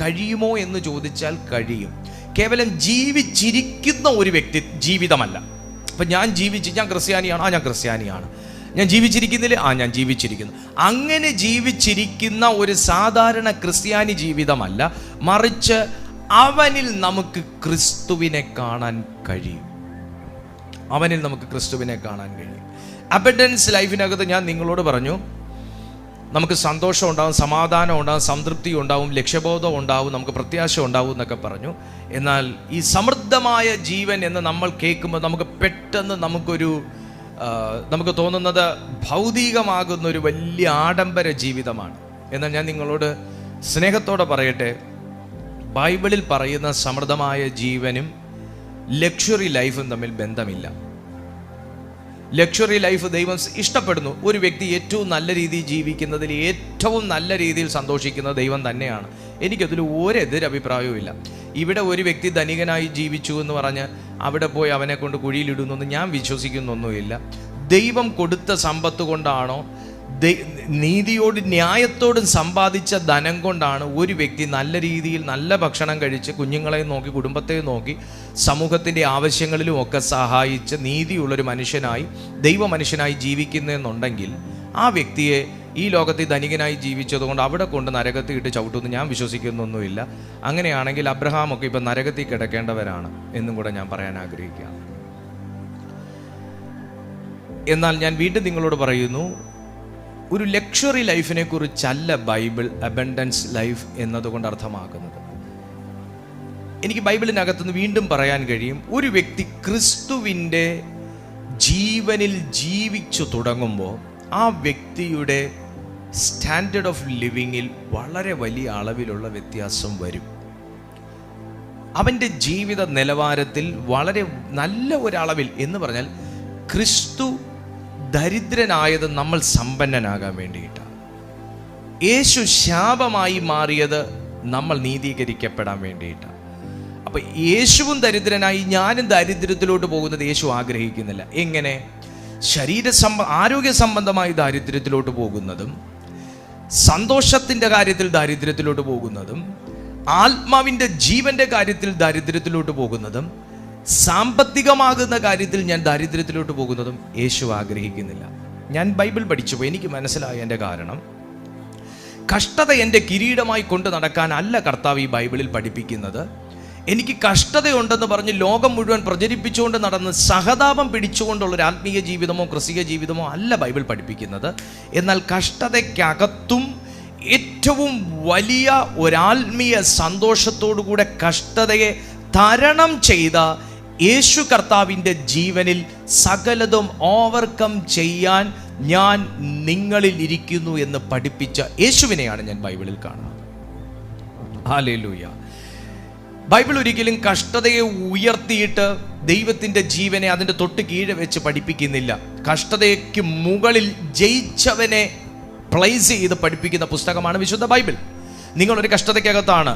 കഴിയുമോ എന്ന് ചോദിച്ചാൽ കഴിയും. കേവലം ജീവിച്ചിരിക്കുന്ന ഒരു വ്യക്തി ജീവിതമല്ല. അപ്പം ഞാൻ ക്രിസ്ത്യാനിയാണ്, ഞാൻ ക്രിസ്ത്യാനിയാണ്. ഞാൻ ജീവിച്ചിരിക്കുന്നില്ലേ, ഞാൻ ജീവിച്ചിരിക്കുന്നു. അങ്ങനെ ജീവിച്ചിരിക്കുന്ന ഒരു സാധാരണ ക്രിസ്ത്യാനി ജീവിതമല്ല, മറിച്ച് അവനിൽ നമുക്ക് ക്രിസ്തുവിനെ കാണാൻ കഴിയും. അവനിൽ നമുക്ക് ക്രിസ്തുവിനെ കാണാൻ കഴിയും. അബൻഡൻസ് ലൈഫിനകത്ത് ഞാൻ നിങ്ങളോട് പറഞ്ഞു, നമുക്ക് സന്തോഷം ഉണ്ടാവും, സമാധാനം ഉണ്ടാവും, സംതൃപ്തി ഉണ്ടാവും, ലക്ഷ്യബോധം ഉണ്ടാവും, നമുക്ക് പ്രത്യാശ ഉണ്ടാവും എന്നൊക്കെ പറഞ്ഞു. എന്നാൽ ഈ സമൃദ്ധമായ ജീവൻ എന്ന് നമ്മൾ കേൾക്കുമ്പോൾ നമുക്ക് പെട്ടെന്ന് നമുക്ക് തോന്നുന്നത് ഭൗതികമാകുന്ന ഒരു വലിയ ആഡംബര ജീവിതമാണ്. എന്നാൽ ഞാൻ നിങ്ങളോട് സ്നേഹത്തോടെ പറയട്ടെ, ബൈബിളിൽ പറയുന്ന സമൃദ്ധമായ ജീവനും ലക്ഷറി ലൈഫും തമ്മിൽ ബന്ധമില്ല. ലക്ഷറി ലൈഫ് ദൈവം ഇഷ്ടപ്പെടുന്നു. ഒരു വ്യക്തി ഏറ്റവും നല്ല രീതിയിൽ ജീവിക്കുന്നതിൽ ഏറ്റവും നല്ല രീതിയിൽ സന്തോഷിക്കുന്നത് ദൈവം തന്നെയാണ്. എനിക്കതിൽ ഒരെതിരഭിപ്രായവും ഇല്ല. ഇവിടെ ഒരു വ്യക്തി ധനികനായി ജീവിച്ചു എന്ന് പറഞ്ഞ് അവിടെ പോയി അവനെ കൊണ്ട് കുഴിയിലിടുന്നൊന്നും ഞാൻ വിശ്വസിക്കുന്നൊന്നുമില്ല. ദൈവം കൊടുത്ത സമ്പത്ത് കൊണ്ടാണോ, നീതിയോടും ന്യായത്തോടും സമ്പാദിച്ച ധനം കൊണ്ടാണ് ഒരു വ്യക്തി നല്ല രീതിയിൽ നല്ല ഭക്ഷണം കഴിച്ച് കുഞ്ഞുങ്ങളെ നോക്കി കുടുംബത്തെ നോക്കി സമൂഹത്തിൻ്റെ ആവശ്യങ്ങളിലും ഒക്കെ സഹായിച്ച് നീതിയുള്ളൊരു മനുഷ്യനായി ദൈവ മനുഷ്യനായി ജീവിക്കുന്നതെന്നുണ്ടെങ്കിൽ ആ വ്യക്തിയെ ഈ ലോകത്തിൽ ധനികനായി ജീവിച്ചതുകൊണ്ട് അവിടെ കൊണ്ട് നരകത്തിൽ ഇട്ട് ചവിട്ടുമെന്ന് ഞാൻ വിശ്വസിക്കുന്നൊന്നുമില്ല. അങ്ങനെയാണെങ്കിൽ അബ്രഹാമൊക്കെ ഇപ്പം നരകത്തിൽ കിടക്കേണ്ടവരാണ് എന്നും കൂടെ ഞാൻ പറയാൻ ആഗ്രഹിക്കുക. എന്നാൽ ഞാൻ വീണ്ടും നിങ്ങളോട് പറയുന്നു, ഒരു ലക്ഷറി ലൈഫിനെ കുറിച്ചല്ല ബൈബിൾ അബൻഡൻസ് ലൈഫ് എന്നതുകൊണ്ട് അർത്ഥമാക്കുന്നത്. എനിക്ക് ബൈബിളിനകത്തുനിന്ന് വീണ്ടും പറയാൻ കഴിയും, ഒരു വ്യക്തി ക്രിസ്തുവിൻ്റെ ജീവനിൽ ജീവിച്ചു തുടങ്ങുമ്പോൾ ആ വ്യക്തിയുടെ സ്റ്റാൻഡേർഡ് ഓഫ് ലിവിങ്ങിൽ വളരെ വലിയ അളവിലുള്ള വ്യത്യാസം വരും. അവൻ്റെ ജീവിത നിലവാരത്തിൽ വളരെ നല്ല ഒരളവിൽ എന്ന് പറഞ്ഞാൽ, ക്രിസ്തു ദരിദ്രനായത് നമ്മൾ സമ്പന്നനാകാൻ വേണ്ടിയിട്ടാണ്. യേശു ശാപമായി മാറിയത് നമ്മൾ നീതീകരിക്കപ്പെടാൻ വേണ്ടിയിട്ടാണ്. അപ്പം യേശുവും ദരിദ്രനായി ഞാനും ദാരിദ്ര്യത്തിലോട്ട് പോകുന്നത് യേശു ആഗ്രഹിക്കുന്നില്ല. എങ്ങനെ? ആരോഗ്യ സംബന്ധമായി ദാരിദ്ര്യത്തിലോട്ട് പോകുന്നതും, സന്തോഷത്തിൻ്റെ കാര്യത്തിൽ ദാരിദ്ര്യത്തിലോട്ട് പോകുന്നതും, ആത്മാവിൻ്റെ ജീവൻ്റെ കാര്യത്തിൽ ദാരിദ്ര്യത്തിലോട്ട് പോകുന്നതും, സാമ്പത്തികമാകുന്ന കാര്യത്തിൽ ഞാൻ ദാരിദ്ര്യത്തിലോട്ട് പോകുന്നതും യേശു ആഗ്രഹിക്കുന്നില്ല. ഞാൻ ബൈബിൾ പഠിച്ചുപോയി, എനിക്ക് മനസ്സിലായ എൻ്റെ കാരണം, കഷ്ടത എൻ്റെ കിരീടമായി കൊണ്ട് നടക്കാൻ അല്ല കർത്താവ് ഈ ബൈബിളിൽ പഠിപ്പിക്കുന്നത്. എനിക്ക് കഷ്ടതയുണ്ടെന്ന് പറഞ്ഞ് ലോകം മുഴുവൻ പ്രചരിപ്പിച്ചുകൊണ്ട് നടന്ന് സഹതാപം പിടിച്ചുകൊണ്ടുള്ളൊരു ആത്മീയ ജീവിതമോ ക്രിസ്തീയ ജീവിതമോ അല്ല ബൈബിൾ പഠിപ്പിക്കുന്നത്. എന്നാൽ കഷ്ടതയ്ക്കകത്തും ഏറ്റവും വലിയ ഒരാത്മീയ സന്തോഷത്തോടുകൂടെ കഷ്ടതയെ തരണം ചെയ്ത യേശു കർത്താവിൻ്റെ ജീവനിൽ സകലതും ഓവർകം ചെയ്യാൻ ഞാൻ നിങ്ങളിൽ ഇരിക്കുന്നു എന്ന് പഠിപ്പിച്ച യേശുവിനെയാണ് ഞാൻ ബൈബിളിൽ കാണുന്നത്. ഹല്ലേലൂയ. ബൈബിൾ ഒരിക്കലും കഷ്ടതയെ ഉയർത്തിയിട്ട് ദൈവത്തിൻ്റെ ജീവനെ അതിൻ്റെ തൊട്ട് കീഴെ വെച്ച് പഠിപ്പിക്കുന്നില്ല. കഷ്ടതയ്ക്ക് മുകളിൽ ജയിച്ചവനെ പ്ലേസ് ചെയ്ത് പഠിപ്പിക്കുന്ന പുസ്തകമാണ് വിശുദ്ധ ബൈബിൾ. നിങ്ങളൊരു കഷ്ടതയ്ക്കകത്താണ്,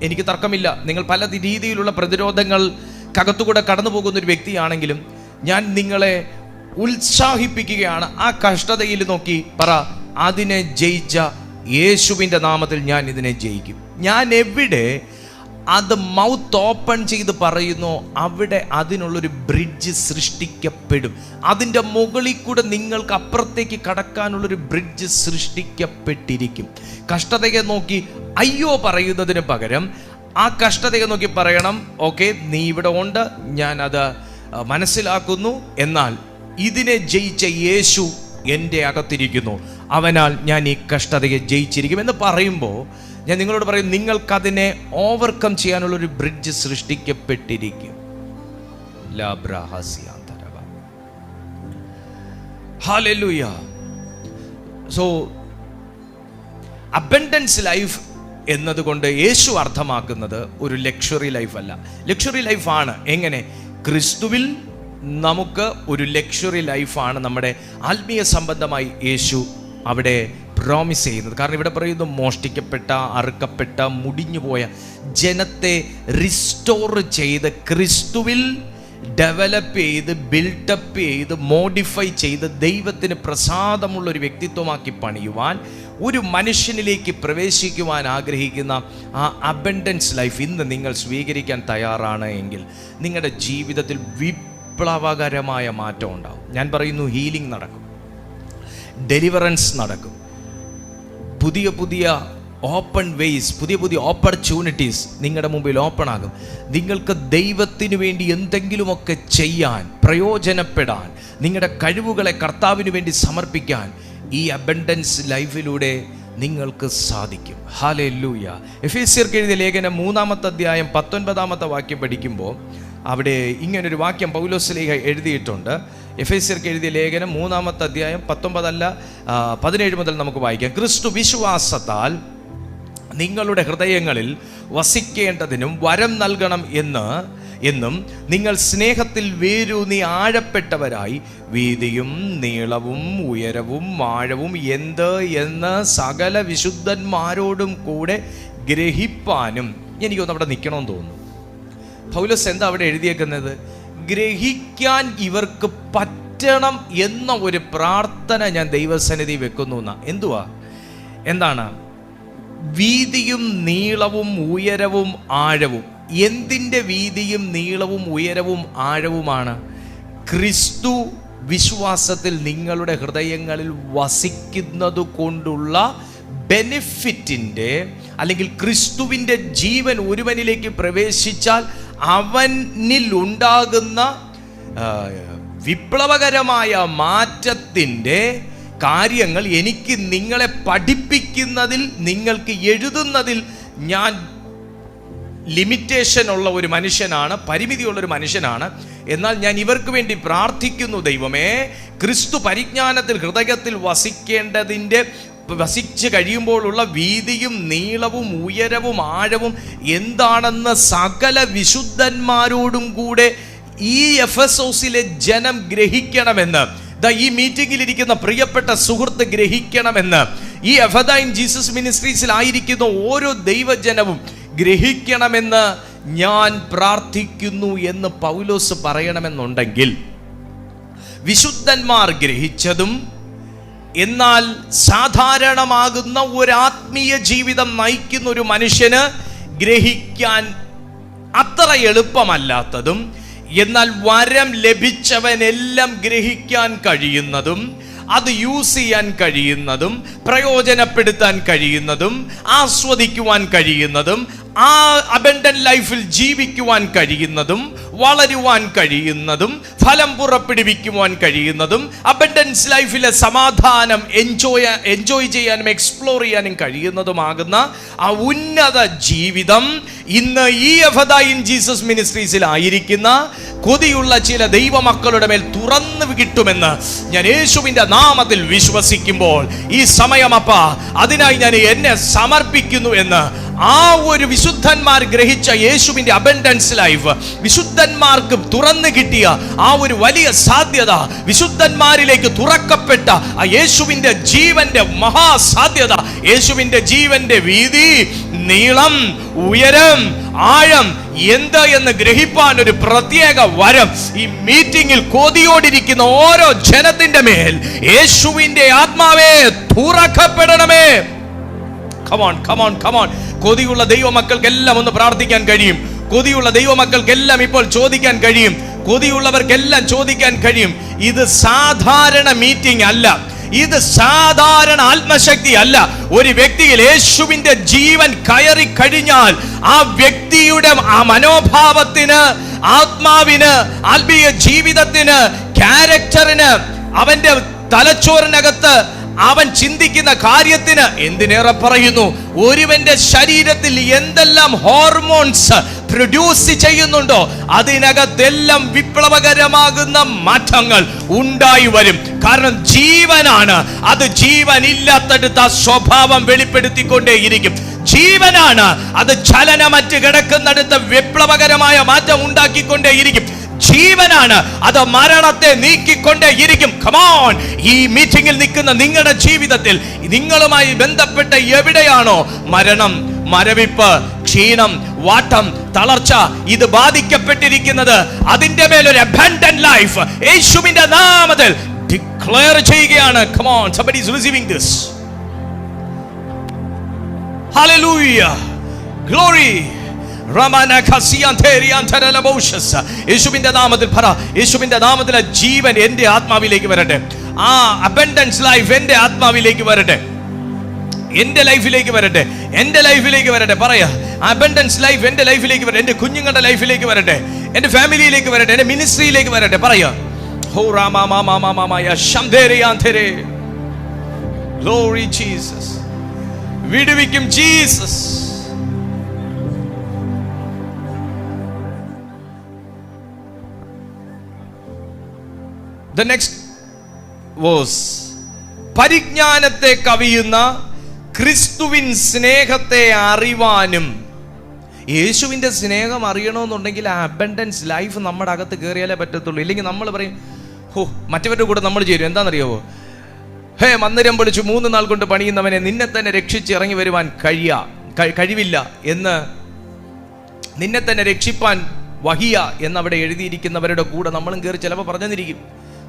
എനിക്ക് തർക്കമില്ല. നിങ്ങൾ പല രീതിയിലുള്ള പ്രതിരോധങ്ങൾക്കകത്തുകൂടെ കടന്നു പോകുന്ന ഒരു വ്യക്തിയാണെങ്കിലും ഞാൻ നിങ്ങളെ ഉത്സാഹിപ്പിക്കുകയാണ്. ആ കഷ്ടതയിൽ നോക്കി പറ, അതിനെ ജയിച്ച യേശുവിൻ്റെ നാമത്തിൽ ഞാൻ ഇതിനെ ജയിക്കും. ഞാൻ എവിടെ അത് മൗത്ത് ഓപ്പൺ ചെയ്ത് പറയുന്നു, അവിടെ അതിനുള്ളൊരു ബ്രിഡ്ജ് സൃഷ്ടിക്കപ്പെടും. അതിൻ്റെ മുകളിൽ കൂടെ നിങ്ങൾക്ക് അപ്പുറത്തേക്ക് കടക്കാനുള്ളൊരു ബ്രിഡ്ജ് സൃഷ്ടിക്കപ്പെട്ടിരിക്കും. കഷ്ടതയെ നോക്കി അയ്യോ പറയുന്നതിന് പകരം ആ കഷ്ടതയെ നോക്കി പറയണം, ഓക്കെ, നീ ഇവിടെ ഉണ്ട്, ഞാനത് മനസ്സിലാക്കുന്നു, എന്നാൽ ഇതിനെ ജയിച്ച യേശു എൻ്റെ അകത്തിരിക്കുന്നു, അവനാൽ ഞാൻ ഈ കഷ്ടതയെ ജയിച്ചിരിക്കും എന്ന് പറയുമ്പോൾ ഞാൻ നിങ്ങളോട് പറയും, നിങ്ങൾക്കതിനെ ഓവർകം ചെയ്യാനുള്ളൊരു ബ്രിഡ്ജ് സൃഷ്ടിക്കപ്പെട്ടിരിക്കും. ഹല്ലേലൂയ. സോ അബൻഡൻസ് ലൈഫ് എന്നതുകൊണ്ട് യേശു അർത്ഥമാക്കുന്നത് ഒരു ലക്ഷറി ലൈഫ് അല്ല. ലക്ഷറി ലൈഫാണ്. എങ്ങനെ? ക്രിസ്തുവിൽ നമുക്ക് ഒരു ലക്ഷറി ലൈഫാണ് നമ്മുടെ ആത്മീയ സംബന്ധമായി യേശു അവിടെ പ്രോമിസ് ചെയ്യുന്നത്. കാരണം ഇവിടെ പറയുന്നു, മോഷ്ടിക്കപ്പെട്ട, അറുക്കപ്പെട്ട, മുടിഞ്ഞുപോയ ജനത്തെ റിസ്റ്റോർ ചെയ്ത് ക്രിസ്തുവിൽ ഡെവലപ്പ് ചെയ്ത് ബിൽഡപ്പ് ചെയ്ത് മോഡിഫൈ ചെയ്ത് ദൈവത്തിന് പ്രസാദമുള്ള ഒരു വ്യക്തിത്വമാക്കി പണിയുവാൻ ഒരു മനുഷ്യനിലേക്ക് പ്രവേശിക്കുവാൻ ആഗ്രഹിക്കുന്ന ആ അബൻഡൻസ് ലൈഫ് ഇന്ന് നിങ്ങൾ സ്വീകരിക്കാൻ തയ്യാറാണ് എങ്കിൽ നിങ്ങളുടെ ജീവിതത്തിൽ വിപ്ലവകരമായ മാറ്റം ഉണ്ടാകും. ഞാൻ പറയുന്നു, ഹീലിംഗ് നടക്കും, ഡെലിവറൻസ് നടക്കും, പുതിയ പുതിയ ഓപ്പൺ വേയ്സ്, പുതിയ പുതിയ ഓപ്പർച്യൂണിറ്റീസ് നിങ്ങളുടെ മുമ്പിൽ ഓപ്പൺ ആകും. നിങ്ങൾക്ക് ദൈവത്തിന് വേണ്ടി എന്തെങ്കിലുമൊക്കെ ചെയ്യാൻ, പ്രയോജനപ്പെടാൻ, നിങ്ങളുടെ കഴിവുകളെ കർത്താവിന് വേണ്ടി സമർപ്പിക്കാൻ ഈ അബൻഡൻസ് ലൈഫിലൂടെ നിങ്ങൾക്ക് സാധിക്കും. ഹല്ലേലൂയ. എഫേസ്യർക്ക് എഴുതിയ ലേഖനം 3-ാമത്തെ അധ്യായം 19-ാമത്തെ വാക്യം പഠിക്കുമ്പോൾ അവിടെ ഇങ്ങനൊരു വാക്യം പൗലോസ്ലീഹ എഴുതിയിട്ടുണ്ട്. എഫേസ്യർക്ക് എഴുതിയ ലേഖനം 3-ാമത്തെ അധ്യായം 17 മുതൽ നമുക്ക് വായിക്കാം. ക്രിസ്തു വിശ്വാസത്താൽ നിങ്ങളുടെ ഹൃദയങ്ങളിൽ വസിക്കേണ്ടതിനും വരം നൽകണം എന്നും നിങ്ങൾ സ്നേഹത്തിൽ വേരൂന്നി ആഴപ്പെട്ടവരായി വീതിയും നീളവും ഉയരവും ആഴവും എന്ന് സകല വിശുദ്ധന്മാരോടും കൂടെ ഗ്രഹിപ്പാനും. എനിക്കൊന്ന് അവിടെ നിൽക്കണമെന്ന് തോന്നുന്നു. പൗലോസ് എന്താ അവിടെ എഴുതിയേക്കുന്നത്? ഗ്രഹിക്കാൻ ഇവർക്ക് പറ്റണം എന്ന ഒരു പ്രാർത്ഥന ഞാൻ ദൈവസന്നിധി വെക്കുന്നു എന്നാ. എന്താണ് വീതിയും നീളവും ഉയരവും ആഴവും? എന്തിൻ്റെ വീതിയും നീളവും ഉയരവും ആഴവുമാണ്? ക്രിസ്തു വിശ്വാസത്തിൽ നിങ്ങളുടെ ഹൃദയങ്ങളിൽ വസിക്കുന്നത് കൊണ്ടുള്ള ബെനിഫിറ്റിൻ്റെ, അല്ലെങ്കിൽ ക്രിസ്തുവിൻ്റെ ജീവൻ ഒരുവനിലേക്ക് പ്രവേശിച്ചാൽ അവനിൽ ഉണ്ടാകുന്ന വിപ്ലവകരമായ മാറ്റത്തിൻ്റെ കാര്യങ്ങൾ എനിക്ക് നിങ്ങളെ പഠിപ്പിക്കുന്നതിൽ, നിങ്ങൾക്ക് എഴുതുന്നതിൽ ഞാൻ ലിമിറ്റേഷൻ ഉള്ള ഒരു മനുഷ്യനാണ്, പരിമിതിയുള്ളൊരു മനുഷ്യനാണ്. എന്നാൽ ഞാൻ ഇവർക്ക് വേണ്ടി പ്രാർത്ഥിക്കുന്നു, ദൈവമേ, ക്രിസ്തു പരിജ്ഞാനത്തിൽ ഹൃദയത്തിൽ വസിച്ച് കഴിയുമ്പോഴുള്ള വീതിയും നീളവും ഉയരവും ആഴവും എന്താണെന്ന് സകല വിശുദ്ധന്മാരോടും കൂടെ ഈ എഫെസോസിലെ ജനം ഗ്രഹിക്കണമെന്ന്, ഈ മീറ്റിംഗിൽ ഇരിക്കുന്ന പ്രിയപ്പെട്ട സുഹൃത്ത് ഗ്രഹിക്കണമെന്ന്, ഈ എഫദൈൻ ജീസസ് മിനിസ്ട്രീസിൽ ആയിരിക്കുന്ന ഓരോ ദൈവജനവും ഗ്രഹിക്കണമെന്ന് ഞാൻ പ്രാർത്ഥിക്കുന്നു എന്ന് പൗലോസ് പറയണമെന്നുണ്ടെങ്കിൽ, വിശുദ്ധന്മാർ ഗ്രഹിച്ചതും എന്നാൽ സാധാരണമാകുന്ന ഒരു ആത്മീയ ജീവിതം നയിക്കുന്ന ഒരു മനുഷ്യന് ഗ്രഹിക്കാൻ അത്ര എളുപ്പമല്ലാത്തതും, എന്നാൽ വരം ലഭിച്ചവനെല്ലാം ഗ്രഹിക്കാൻ കഴിയുന്നതും, അത് യൂസ് ചെയ്യാൻ കഴിയുന്നതും, പ്രയോജനപ്പെടുത്താൻ കഴിയുന്നതും, ആസ്വദിക്കുവാൻ കഴിയുന്നതും, ആ അബൻഡന്റ് ലൈഫിൽ ജീവിക്കുവാൻ കഴിയുന്നതും, വളരുവാൻ കഴിയുന്നതും, ഫലം പുറപ്പെടുവിക്കുവാൻ കഴിയുന്നതും, അബൻഡൻസ് ലൈഫിലെ സമാധാനം എൻജോയ് ചെയ്യാനും എക്സ്പ്ലോർ ചെയ്യാനും കഴിയുന്നതുമാകുന്ന ആ ഉന്നത ജീവിതം ഇന്ന് ഈ എഫദൈൻ ജീസസ് മിനിസ്ട്രീസിൽ ആയിരിക്കുന്ന കൊതിയുള്ള ചില ദൈവമക്കളുടെ മേൽ തുറന്നു കിട്ടുമെന്ന് ഞാൻ യേശുവിൻ്റെ നാമത്തിൽ വിശ്വസിക്കുമ്പോൾ ഈ സമയമപ്പ അതിനായി ഞാൻ എന്നെ സമർപ്പിക്കുന്നു എന്ന് ആ ഒരു വിശുദ്ധന്മാർ ഗ്രഹിച്ച യേശുവിൻ്റെ അബൻഡൻസ് ലൈഫ്, വിശുദ്ധന്മാർക്ക് തുറന്നു കിട്ടിയ ആ ഒരു വലിയ സാധ്യത, വിശുദ്ധന്മാരിലേക്ക് തുറക്കപ്പെട്ട ആ യേശുവിൻ്റെ ജീവന്റെ മഹാസാധ്യത, യേശുവിൻ്റെ ജീവന്റെ വീതി, നീളം, ഉയരം, ആഴം എന്ത് എന്ന് ഗ്രഹിപ്പാൻ ഒരു പ്രത്യേക വരം ഈ മീറ്റിംഗിൽ കൊതിയോടിരിക്കുന്ന ഓരോ ജനത്തിന്റെ മേൽ യേശുവിന്റെ ആത്മാവേ തുറക്കപ്പെടണമേ. Come on come on come on. കൊതിയുള്ള ദൈവമക്കൾക്കെല്ലാം ഒന്ന് പ്രാർത്ഥിക്കാൻ കഴിയും. കൊതിയുള്ള ദൈവമക്കൾക്കെല്ലാം ഇപ്പോൾ ചോദിക്കാൻ കഴിയും. കൊതിയുള്ളവർക്കെല്ലാം ചോദിക്കാൻ കഴിയും. ഇത് സാധാരണ മീറ്റിംഗ് അല്ല, ഇത് സാധാരണ ആത്മശക്തി അല്ല. ഒരു വ്യക്തിയിൽ യേശുവിന്റെ ജീവൻ കയറി കഴിഞ്ഞാൽ ആ വ്യക്തിയുടെ ആ മനോഭാവത്തിന്, ആത്മാവിന്, ആത്മീയ ജീവിതത്തിന്, ക്യാരക്ടറിന്, അവന്റെ തലച്ചോറിനകത്ത് അവൻ ചിന്തിക്കുന്ന കാര്യത്തിന്, എന്തിനേറെ പറയുന്നു, ഒരുവന്റെ ശരീരത്തിൽ എന്തെല്ലാം ഹോർമോൺസ് പ്രൊഡ്യൂസ് ചെയ്യുന്നുണ്ടോ അതിനകത്തെല്ലാം വിപ്ലവകരമാകുന്ന മാറ്റങ്ങൾ ഉണ്ടായി വരും. കാരണം ജീവനാണ്. അത് ജീവൻ ഇല്ലാത്തടുത്ത് ആ സ്വഭാവം വെളിപ്പെടുത്തിക്കൊണ്ടേയിരിക്കും. ജീവനാണ്. അത് ചലനമറ്റ് കിടക്കുന്നിടത്ത് വിപ്ലവകരമായ മാറ്റം ഉണ്ടാക്കിക്കൊണ്ടേയിരിക്കും. ജീവനാണ്. അത് മരണത്തെ നീക്കിക്കൊണ്ടേയിരിക്കും. കമോൺ. ഈ മീറ്റിംഗിൽ നിൽക്കുന്ന നിങ്ങളുടെ ജീവിതത്തിൽ നിങ്ങളുമായി ബന്ധപ്പെട്ട എവിടെയാണോ മരണം, മരവിപ്പ്, ക്ഷീണം, വാട്ടം, തളർച്ച ഇത് ബാധിക്കപ്പെട്ടിരിക്കുന്നത്, അതിന്റെ മേലൊരു അബൻഡന്റ് ലൈഫ് യേശുവിന്റെ നാമത്തിൽ ഡിക്ലെയർ ചെയ്യുകയാണ്. Come on, somebody is receiving this. Hallelujah. Glory. യേശുവിന്റെ നാമത്തിൽ പറ, യേശുവിന്റെ നാമത്തിലെ ജീവൻ എന്റെ ആത്മാവിലേക്ക് വരട്ടെ. ആ അബൻഡൻസ് ലൈഫ് എന്റെ ആത്മാവിലേക്ക് വരട്ടെ, എന്റെ ലൈഫിലേക്ക് വരട്ടെ, എന്റെ ലൈഫിലേക്ക് വരട്ടെ. പറയാ, അബൻഡൻസ് ലൈഫ് എന്റെ ലൈഫിലേക്ക് വരട്ടെ, എന്റെ കുഞ്ഞുങ്ങളുടെ ലൈഫിലേക്ക് വരട്ടെ, എന്റെ ഫാമിലിയിലേക്ക് വരട്ടെ, എന്റെ മിനിസ്ട്രിയിലേക്ക് വരട്ടെ. പറയാ, ഹോ രാമാമാമാമാമായ ശംധേരയാന്ധരേ. Glory Jesus. വിടുവിക്കും ജീസസ്. The next verse. പരിജ്ഞാനത്തെ കവിയുന്ന ക്രിസ്തുവിൻ സ്നേഹത്തെ അറിവാനും. യേശുവിന്റെ സ്നേഹം അറിയണമെന്നുണ്ടെങ്കിൽ ആ അബൻഡൻസ് ലൈഫ് നമ്മുടെ അകത്ത് കയറിയാലേ പറ്റത്തുള്ളൂ. ഇല്ലെങ്കിൽ നമ്മൾ പറയും, ഹോ മറ്റവരുടെ കൂടെ നമ്മൾ ചേരും. എന്താണെന്നറിയാവോ? ഹേ മന്ദിരം പൊളിച്ചു 3 നാൾ കൊണ്ട് പണിയുന്നവനെ നിന്നെ തന്നെ രക്ഷിച്ച് ഇറങ്ങി വരുവാൻ കഴിവില്ല എന്ന്, നിന്നെ തന്നെ രക്ഷിപ്പാൻ വഹിയ എന്നവിടെ എഴുതിയിരിക്കുന്നവരുടെ കൂടെ നമ്മളും കയറി ചിലപ്പോൾ പറഞ്ഞെന്നിരിക്കും.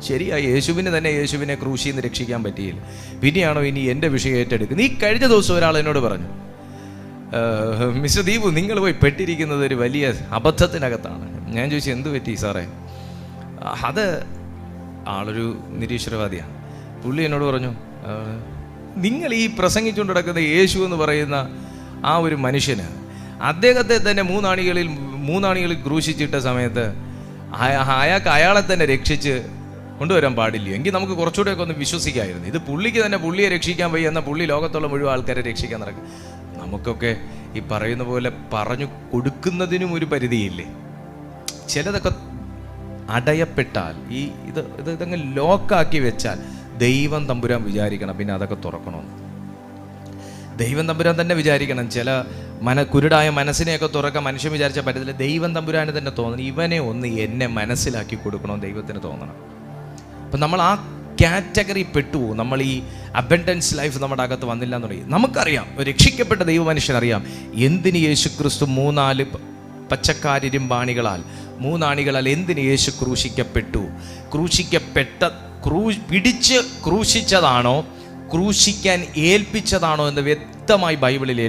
ശരിയാ, യേശുവിനെ ക്രൂശിൽ നിന്ന് രക്ഷിക്കാൻ പറ്റിയില്ല, പിന്നെയാണോ ഇനി എൻ്റെ വിഷയം ഏറ്റെടുക്കുന്നത്? ഈ കഴിഞ്ഞ ദിവസം ഒരാൾ എന്നോട് പറഞ്ഞു, മിസ്റ്റർ ദീപു, നിങ്ങൾ പോയി പെട്ടിരിക്കുന്നത് ഒരു വലിയ അബദ്ധത്തിനകത്താണ്. ഞാൻ ചോദിച്ചു, എന്ത് പറ്റി സാറേ? അത് ആളൊരു നിരീശ്വരവാദിയാണ്. പുള്ളി എന്നോട് പറഞ്ഞു, നിങ്ങൾ ഈ പ്രസംഗിച്ചുകൊണ്ട് നടക്കുന്ന യേശു എന്ന് പറയുന്ന ആ ഒരു മനുഷ്യന്, അദ്ദേഹത്തെ തന്നെ മൂന്നാണികളിൽ ക്രൂശിച്ചിട്ട സമയത്ത് അയാൾക്ക് അയാളെ തന്നെ രക്ഷിച്ച് കൊണ്ടുവരാൻ പാടില്ലയോ? എങ്കിൽ നമുക്ക് കുറച്ചുകൂടെയൊക്കെ ഒന്ന് വിശ്വസിക്കാമായിരുന്നു. ഇത് പുള്ളിക്ക് തന്നെ പുള്ളിയെ രക്ഷിക്കാൻ വയ്യ, എന്നാൽ പുള്ളി ലോകത്തുള്ള മുഴുവൻ ആൾക്കാരെ രക്ഷിക്കാൻ നടക്കും. നമുക്കൊക്കെ ഈ പറയുന്ന പോലെ പറഞ്ഞു കൊടുക്കുന്നതിനും ഒരു പരിധിയില്ലേ? ചിലതൊക്കെ അടയപ്പെട്ടാൽ, ഇതങ്ങ് ലോക്കാക്കി വെച്ചാൽ ദൈവം തമ്പുരാൻ വിചാരിക്കണം പിന്നെ അതൊക്കെ തുറക്കണമെന്ന്. ദൈവം തമ്പുരാൻ തന്നെ വിചാരിക്കണം. ചില കുരുടായ മനസ്സിനെയൊക്കെ തുറക്കാൻ മനുഷ്യൻ വിചാരിച്ചാൽ പറ്റത്തില്ല. ദൈവം തമ്പുരാന് തന്നെ തോന്നണം, ഇവനെ ഒന്ന് എന്നെ മനസ്സിലാക്കി കൊടുക്കണമെന്ന് ദൈവത്തിന് തോന്നണം. അപ്പം നമ്മൾ ആ കാറ്റഗറി പെട്ടുപോകും. നമ്മൾ ഈ അബൻഡൻസ് ലൈഫ് നമ്മുടെ അകത്ത് വന്നില്ല എന്നുണ്ടെങ്കിൽ നമുക്കറിയാം, ഒരു രക്ഷിക്കപ്പെട്ട ദൈവ മനുഷ്യനറിയാം എന്തിന് യേശു ക്രിസ്തു 3 പച്ചക്കാരിരുമ്പാണികളാൽ 3 ആണികളാൽ എന്തിന് യേശു ക്രൂശിക്കപ്പെട്ടു? പിടിച്ച് ക്രൂശിച്ചതാണോ ക്രൂശിക്കാൻ ഏൽപ്പിച്ചതാണോ എന്ന് വ്യക്തമായി ബൈബിളിൽ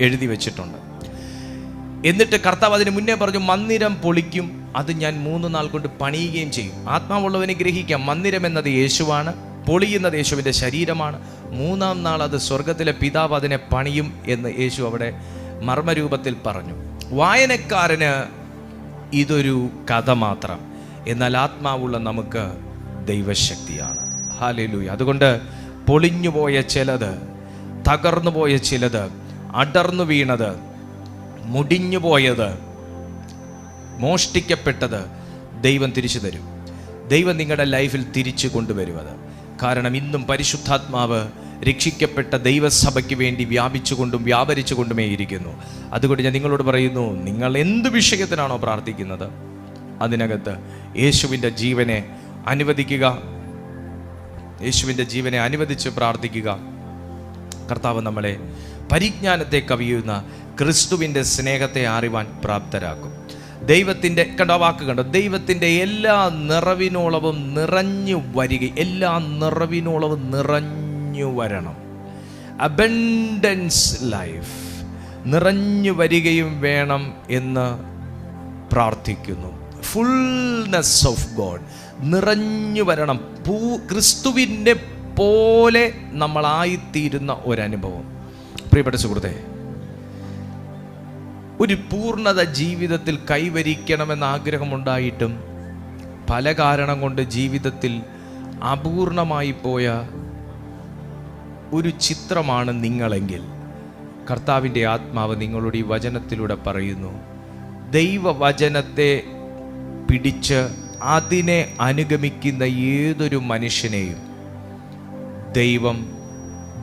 എഴുതി വെച്ചിട്ടുണ്ട്. എന്നിട്ട് കർത്താവ് അതിന് മുന്നേ പറഞ്ഞു, മന്ദിരം പൊളിക്കും, അത് ഞാൻ 3 നാൾ കൊണ്ട് പണിയുകയും ചെയ്യും. ആത്മാവുള്ളവനെ ഗ്രഹിക്കാം, മന്ദിരം എന്നത് യേശുവാണ്, പൊളിയുന്നത് യേശുവിൻ്റെ ശരീരമാണ്. 3-ാം നാൾ അത് സ്വർഗത്തിലെ പിതാവ് അതിനെ പണിയും എന്ന് യേശു അവിടെ മർമ്മരൂപത്തിൽ പറഞ്ഞു. വായനക്കാരന് ഇതൊരു കഥ മാത്രം, എന്നാൽ ആത്മാവുള്ള നമുക്ക് ദൈവശക്തിയാണ്. ഹല്ലേലൂയ. അതുകൊണ്ട് പൊളിഞ്ഞുപോയ ചിലത്, തകർന്നുപോയ ചിലത്, അടർന്നു വീണത്, മുടിഞ്ഞുപോയത്, മോഷ്ടിക്കപ്പെട്ടത് ദൈവം തിരിച്ചു തരും. ദൈവം നിങ്ങളുടെ ലൈഫിൽ തിരിച്ചു കൊണ്ടുവരും അത്. കാരണം ഇന്നും പരിശുദ്ധാത്മാവ് രക്ഷിക്കപ്പെട്ട ദൈവസഭയ്ക്ക് വേണ്ടി വ്യാപരിച്ചു കൊണ്ടുമേ ഇരിക്കുന്നു. അതുകൊണ്ട് ഞാൻ നിങ്ങളോട് പറയുന്നു, നിങ്ങൾ എന്ത് വിഷയത്തിനാണോ പ്രാർത്ഥിക്കുന്നത് അതിനകത്ത് യേശുവിൻ്റെ ജീവനെ അനുവദിക്കുക, യേശുവിൻ്റെ ജീവനെ അനുവദിച്ച് പ്രാർത്ഥിക്കുക. കർത്താവ് നമ്മളെ പരിജ്ഞാനത്തെ കവിയുന്ന ക്രിസ്തുവിൻ്റെ സ്നേഹത്തെ അറിവാൻ പ്രാപ്തരാക്കും. ദൈവത്തിൻ്റെ വാക്ക് കണ്ടോ, ദൈവത്തിൻ്റെ എല്ലാ നിറവിനോളവും നിറഞ്ഞു വരിക, എല്ലാ നിറവിനോളവും നിറഞ്ഞു വരണം. അബൻഡൻസ് ലൈഫ് നിറഞ്ഞു വരികയും വേണം എന്ന് പ്രാർത്ഥിക്കുന്നു. ഫുൾനെസ് ഓഫ് ഗോഡ് നിറഞ്ഞു വരണം. ക്രിസ്തുവിനെ പോലെ നമ്മളായിത്തീരുന്ന ഒരനുഭവം. പ്രിയപ്പെട്ട സുഹൃത്തേ, ഒരു പൂർണ്ണത ജീവിതത്തിൽ കൈവരിക്കണമെന്ന ആഗ്രഹമുണ്ടായിട്ടും പല കാരണം കൊണ്ട് ജീവിതത്തിൽ അപൂർണമായി പോയ ഒരു ചിത്രമാണ് നിങ്ങളെങ്കിൽ, കർത്താവിൻ്റെ ആത്മാവ് നിങ്ങളോട് ഈ വചനത്തിലൂടെ പറയുന്നു, ദൈവവചനത്തെ പിടിച്ച് അതിനെ അനുഗമിക്കുന്ന ഏതൊരു മനുഷ്യനെയും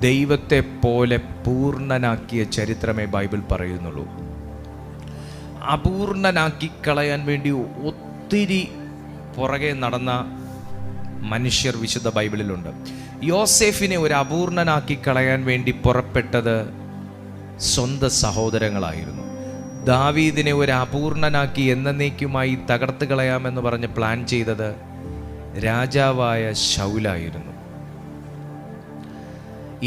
ദൈവത്തെ പോലെ പൂർണ്ണനാക്കിയ ചരിത്രമേ ബൈബിൾ പറയുന്നുള്ളൂ. അപൂർണനാക്കി കളയാൻ വേണ്ടി ഒത്തിരി പുറകെ നടന്ന മനുഷ്യർ വിശുദ്ധ ബൈബിളിലുണ്ട്. യോസേഫിനെ ഒരു അപൂർണനാക്കി കളയാൻ വേണ്ടി പുറപ്പെട്ടത് സ്വന്തം സഹോദരങ്ങളായിരുന്നു. ദാവീദിനെ ഒരു അപൂർണനാക്കി എന്നേക്കുമായി തകർത്ത് കളയാമെന്ന് പറഞ്ഞ് പ്ലാൻ ചെയ്തത് രാജാവായ ശൗലായിരുന്നു.